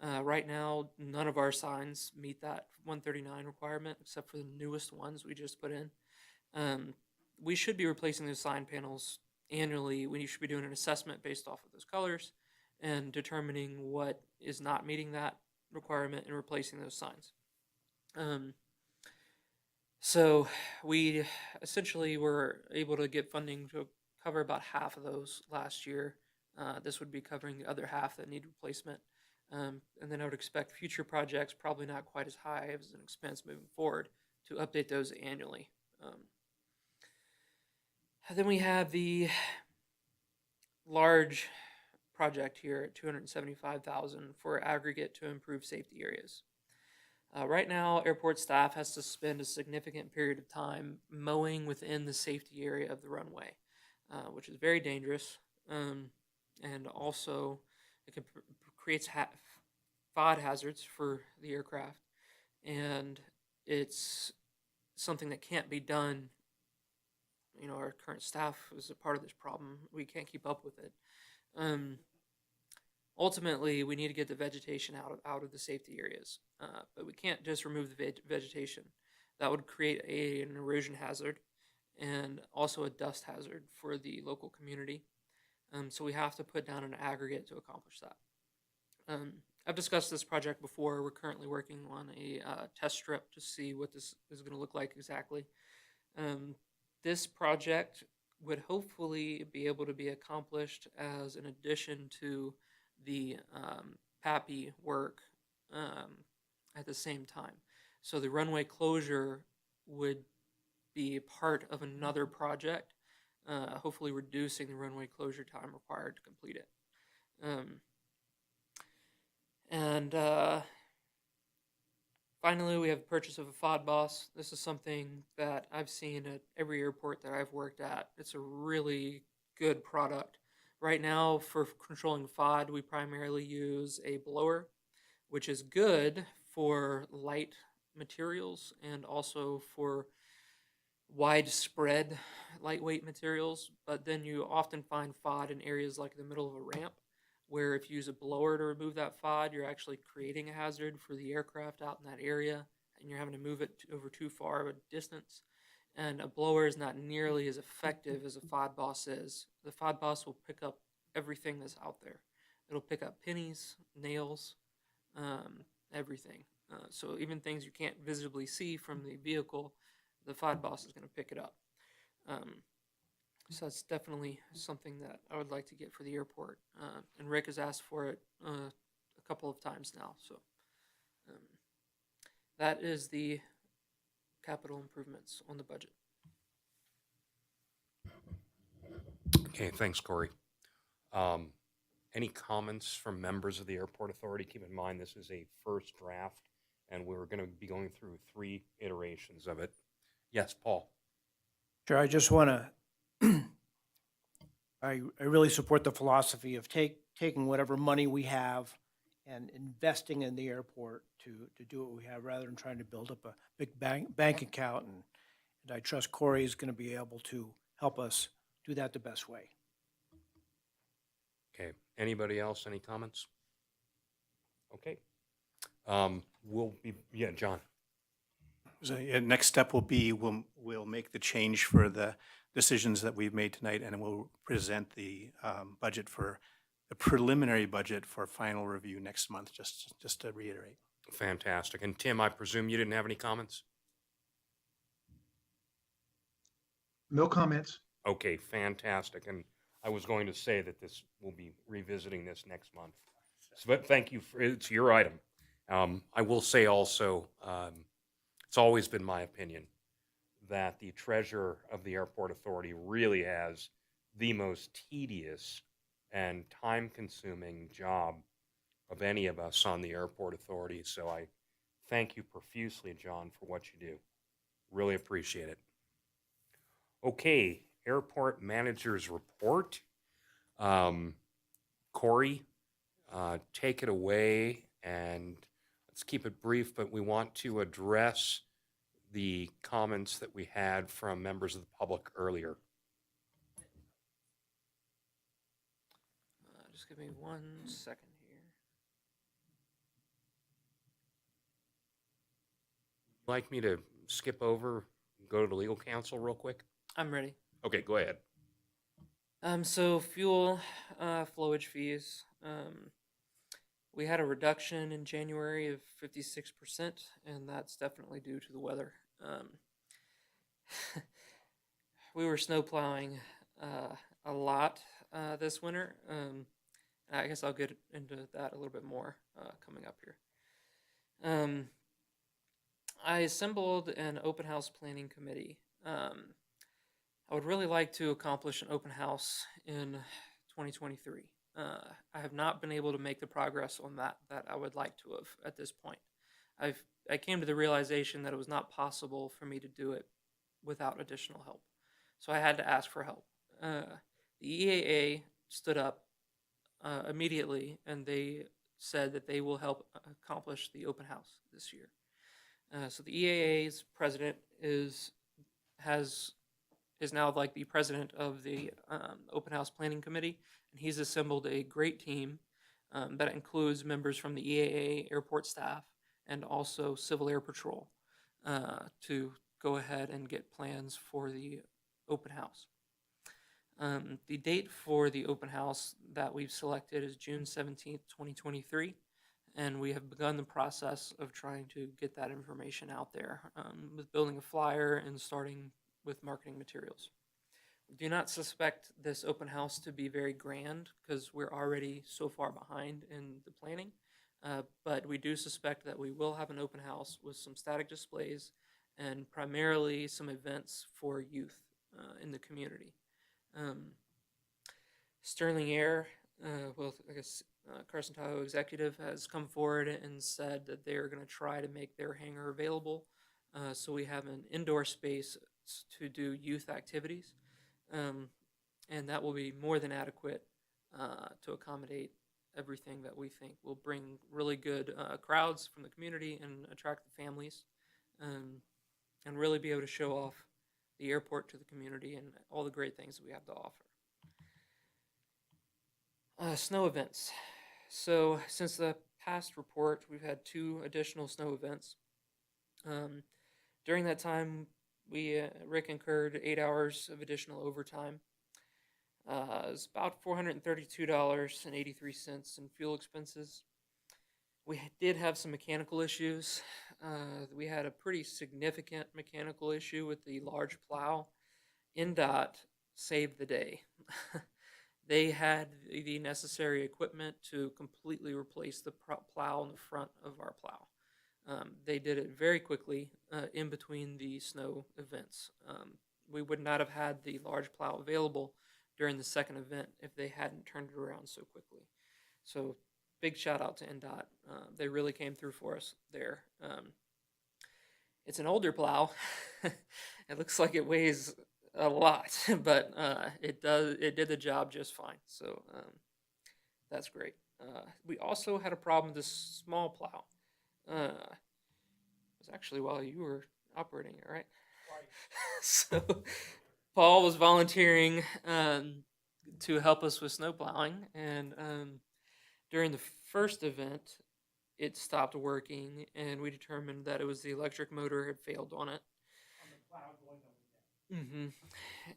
Right now, none of our signs meet that 139 requirement, except for the newest ones we just put in. We should be replacing those sign panels annually. We should be doing an assessment based off of those colors and determining what is not meeting that requirement and replacing those signs. So we essentially were able to get funding to cover about half of those last year. This would be covering the other half that need replacement. And then I would expect future projects, probably not quite as high as an expense moving forward, to update those annually. Then we have the large project here at 275,000 for aggregate to improve safety areas. Right now, airport staff has to spend a significant period of time mowing within the safety area of the runway, which is very dangerous, and also it creates FOD hazards for the aircraft, and it's something that can't be done. You know, our current staff is a part of this problem. We can't keep up with it. Ultimately, we need to get the vegetation out of the safety areas, but we can't just remove the vegetation. That would create an erosion hazard and also a dust hazard for the local community. So we have to put down an aggregate to accomplish that. I've discussed this project before. We're currently working on a test strip to see what this is going to look like exactly. This project would hopefully be able to be accomplished as an addition to the PAPI work at the same time. So the runway closure would be part of another project, hopefully reducing the runway closure time required to complete it. Finally, we have purchase of a FOD boss. This is something that I've seen at every airport that I've worked at. It's a really good product. Right now, for controlling FOD, we primarily use a blower, which is good for light materials and also for widespread lightweight materials. But then you often find FOD in areas like the middle of a ramp, where if you use a blower to remove that FOD, you're actually creating a hazard for the aircraft out in that area, and you're having to move it over too far of a distance. And a blower is not nearly as effective as a FOD boss is. The FOD boss will pick up everything that's out there. It'll pick up pennies, nails, everything. So even things you can't visibly see from the vehicle, the FOD boss is going to pick it up. So that's definitely something that I would like to get for the airport. And Rick has asked for it a couple of times now. So that is the capital improvements on the budget. Okay, thanks, Corey. Any comments from members of the Airport Authority? Keep in mind, this is a first draft, and we're going to be going through 3 iterations of it. Yes, Paul. Sure, I just want to, I really support the philosophy of taking whatever money we have and investing in the airport to do what we have rather than trying to build up a big bank account. And I trust Corey is going to be able to help us do that the best way. Okay, anybody else, any comments? Okay. John. So, next step will be we'll make the change for the decisions that we've made tonight, and we'll present the budget for the preliminary budget for final review next month, just to reiterate. Fantastic. And Tim, I presume you didn't have any comments? No comments. Okay, fantastic. And I was going to say that we'll be revisiting this next month. But thank you it's your item. I will say also, it's always been my opinion that the treasurer of the Airport Authority really has the most tedious and time-consuming job of any of us on the Airport Authority. So I thank you profusely, John, for what you do. Really appreciate it. Okay, Airport Manager's Report. Corey, take it away, and let's keep it brief, but we want to address the comments that we had from members of the public earlier. Just give me 1 second here. Like me to skip over and go to the legal counsel real quick? I'm ready. Okay, go ahead. So fuel flowage fees. We had a reduction in January of 56%, and that's definitely due to the weather. We were snow plowing a lot this winter. I guess I'll get into that a little bit more coming up here. I assembled an open house planning committee. I would really like to accomplish an open house in 2023. I have not been able to make the progress on that I would like to have at this point. I came to the realization that it was not possible for me to do it without additional help. So I had to ask for help. The EAA stood up immediately, and they said that they will help accomplish the open house this year. So the EAA's president is now like the president of the open house planning committee, and he's assembled a great team that includes members from the EAA airport staff and also Civil Air Patrol to go ahead and get plans for the open house. The date for the open house that we've selected is June 17th, 2023, and we have begun the process of trying to get that information out there with building a flyer and starting with marketing materials. We do not suspect this open house to be very grand because we're already so far behind in the planning, but we do suspect that we will have an open house with some static displays and primarily some events for youth in the community. Sterling Air, Carson Tahoe executive has come forward and said that they are going to try to make their hangar available, so we have an indoor space to do youth activities, and that will be more than adequate to accommodate everything that we think will bring really good crowds from the community and attract the families, and really be able to show off the airport to the community and all the great things that we have to offer. Snow events. So since the past report, we've had 2 additional snow events. During that time, Rick incurred 8 hours of additional overtime. It was about $432.83 in fuel expenses. We did have some mechanical issues. We had a pretty significant mechanical issue with the large plow. NDOT saved the day. They had the necessary equipment to completely replace the plow on the front of our plow. They did it very quickly in between the snow events. We would not have had the large plow available during the second event if they hadn't turned it around so quickly. So big shout out to NDOT. They really came through for us there. It's an older plow. It looks like it weighs a lot, but it did the job just fine. So that's great. We also had a problem with this small plow. It was actually while you were operating it, right? So Paul was volunteering to help us with snow plowing, and during the first event, it stopped working, and we determined that it was the electric motor had failed on it.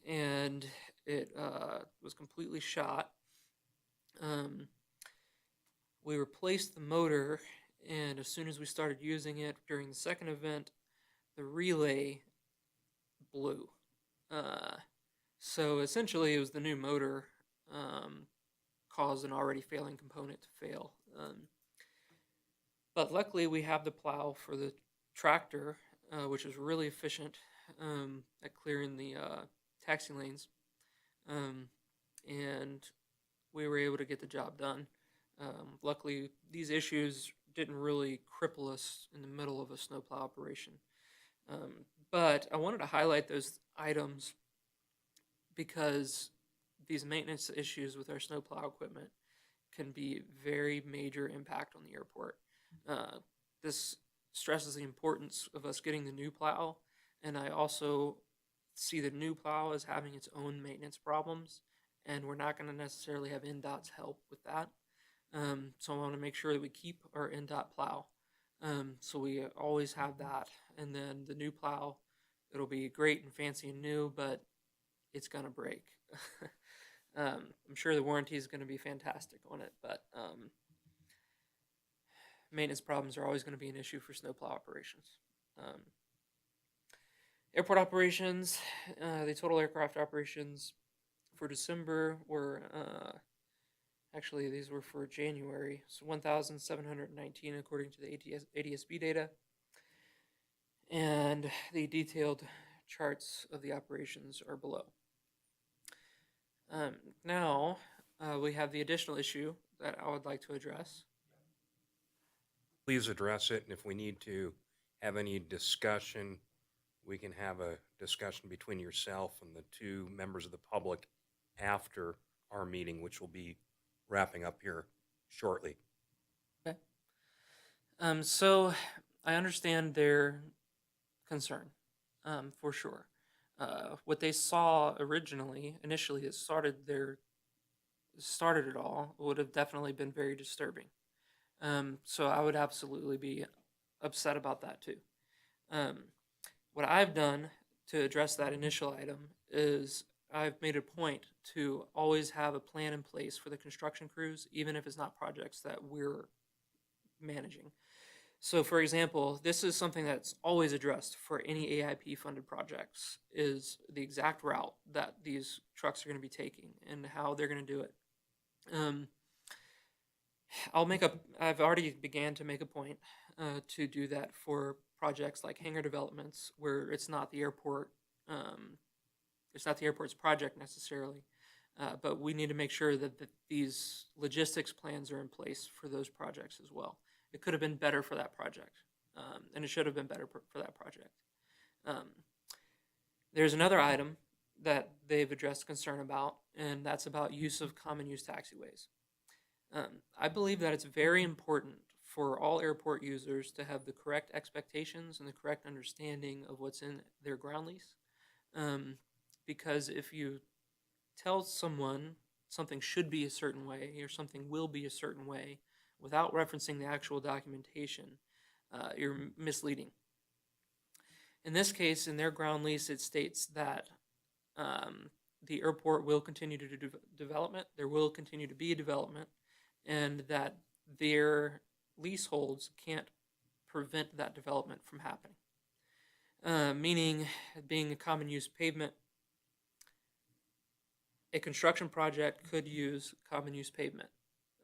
And it was completely shot. We replaced the motor, and as soon as we started using it during the second event, the relay blew. So essentially, it was the new motor caused an already failing component to fail. But luckily, we have the plow for the tractor, which is really efficient at clearing the taxi lanes, and we were able to get the job done. Luckily, these issues didn't really cripple us in the middle of a snowplow operation. But I wanted to highlight those items because these maintenance issues with our snowplow equipment can be very major impact on the airport. This stresses the importance of us getting the new plow, and I also see the new plow as having its own maintenance problems, and we're not going to necessarily have NDOT's help with that. So I want to make sure that we keep our NDOT plow. So we always have that. And then the new plow, it'll be great and fancy and new, but it's going to break. I'm sure the warranty is going to be fantastic on it, but maintenance problems are always going to be an issue for snowplow operations. Airport operations, the total aircraft operations for December were, actually these were for January, so 1,719 according to the ADSB data. And the detailed charts of the operations are below. Now, we have the additional issue that I would like to address. Please address it, and if we need to have any discussion, we can have a discussion between yourself and the two members of the public after our meeting, which will be wrapping up here shortly. Okay. So I understand their concern, for sure. What they saw initially, it started it all, would have definitely been very disturbing. So I would absolutely be upset about that too. What I've done to address that initial item is I've made a point to always have a plan in place for the construction crews, even if it's not projects that we're managing. So, for example, this is something that's always addressed for any AIP funded projects is the exact route that these trucks are going to be taking and how they're going to do it. I've already began to make a point to do that for projects like hangar developments where it's not the airport's project necessarily, but we need to make sure that these logistics plans are in place for those projects as well. It could have been better for that project, and it should have been better for that project. There's another item that they've addressed concern about, and that's about use of common use taxiways. I believe that it's very important for all airport users to have the correct expectations and the correct understanding of what's in their ground lease. Because if you tell someone something should be a certain way or something will be a certain way without referencing the actual documentation, you're misleading. In this case, in their ground lease, it states that the airport will continue to do development, there will continue to be development, and that their leaseholds can't prevent that development from happening. Meaning, being a common use pavement, a construction project could use common use pavement.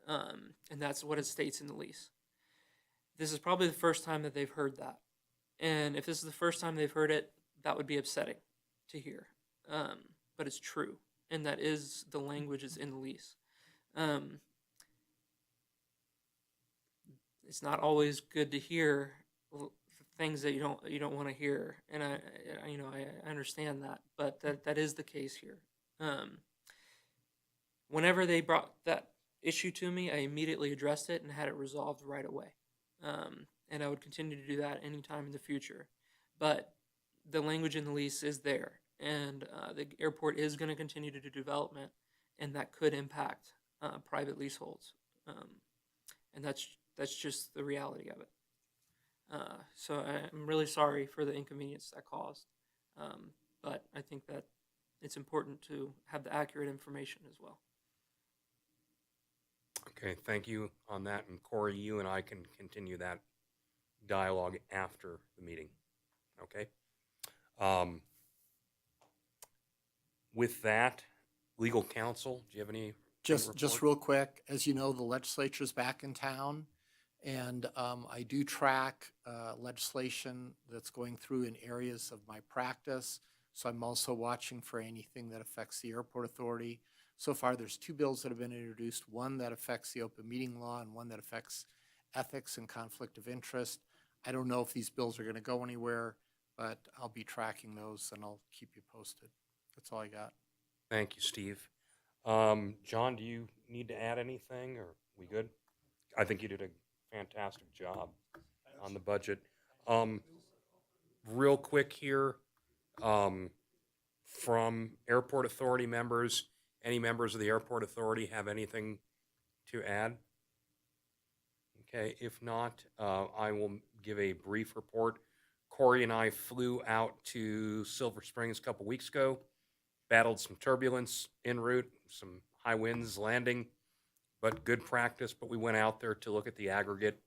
And that's what it states in the lease. This is probably the first time that they've heard that. And if this is the first time they've heard it, that would be upsetting to hear. But it's true. And that is the language is in the lease. It's not always good to hear things that you don't want to hear, and I understand that, but that is the case here. Whenever they brought that issue to me, I immediately addressed it and had it resolved right away, and I would continue to do that anytime in the future. But the language in the lease is there, and the airport is going to continue to do development, and that could impact private leaseholds, and that's just the reality of it. So I'm really sorry for the inconvenience that caused, but I think that it's important to have the accurate information as well. Okay, thank you on that. And Corey, you and I can continue that dialogue after the meeting. Okay? With that, legal counsel, do you have any? Just real quick, as you know, the legislature's back in town, and I do track legislation that's going through in areas of my practice. So I'm also watching for anything that affects the airport authority. So far, there's 2 bills that have been introduced, one that affects the open meeting law and one that affects ethics and conflict of interest. I don't know if these bills are going to go anywhere, but I'll be tracking those and I'll keep you posted. That's all I got. Thank you, Steve. John, do you need to add anything, or we good? I think you did a fantastic job on the budget. Real quick here, from airport authority members, any members of the airport authority have anything to add? Okay, if not, I will give a brief report. Corey and I flew out to Silver Springs a couple weeks ago, battled some turbulence en route, some high winds landing, but good practice. But we went out there to look at the aggregate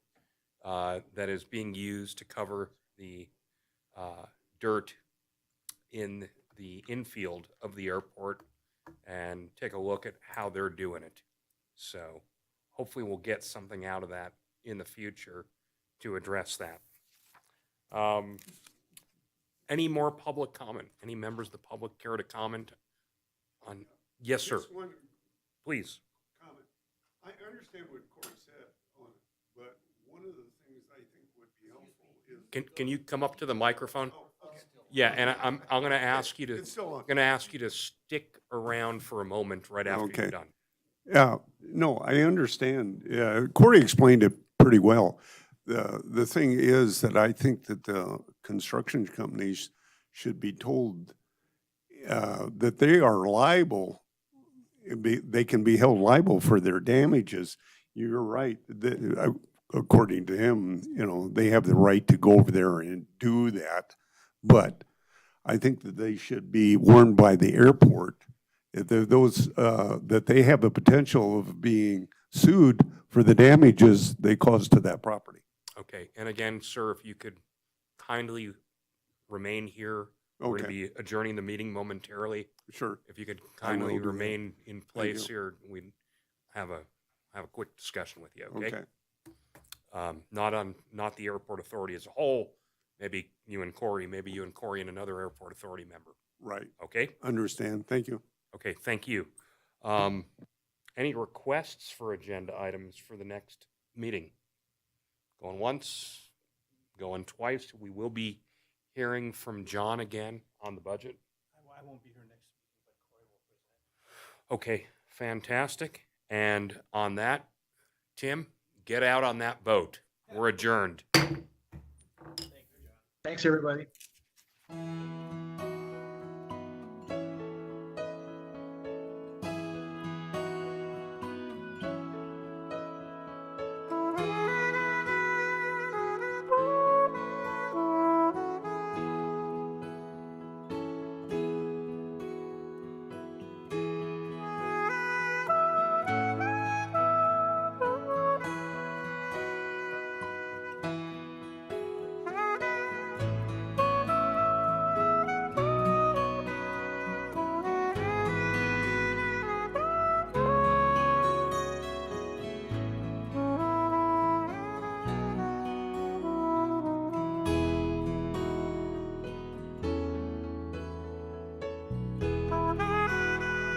that is being used to cover the dirt in the infield of the airport and take a look at how they're doing it. So hopefully we'll get something out of that in the future to address that. Any more public comment? Any members of the public care to comment on? Yes, sir. Please. I understand what Corey said on it, but one of the things I think would be helpful is. Can you come up to the microphone? Oh, okay. Yeah, and I'm going to ask you to, It's still on. going to ask you to stick around for a moment right after Okay. you're done. Yeah, no, I understand. Corey explained it pretty well. The thing is that I think that the construction companies should be told that they are liable. They can be held liable for their damages. You're right. According to him, they have the right to go over there and do that. But I think that they should be warned by the airport that they have the potential of being sued for the damages they caused to that property. Okay, and again, sir, if you could kindly remain here. We're going to Okay. be adjourning the meeting momentarily. Sure. If you could I will kindly do that. remain in place you. here, we'd have a quick discussion with you, okay? Okay. Not the airport authority as a whole, maybe you and Corey and another airport authority member, Right. okay? Understand. Thank you. Okay, thank you. Any requests for agenda items for the next meeting? Going once, going twice. We will be hearing from John again on the budget. I won't be here next meeting, but Corey will present. Okay, fantastic. And on that, Tim, get out on that boat. We're adjourned. Thanks, everybody.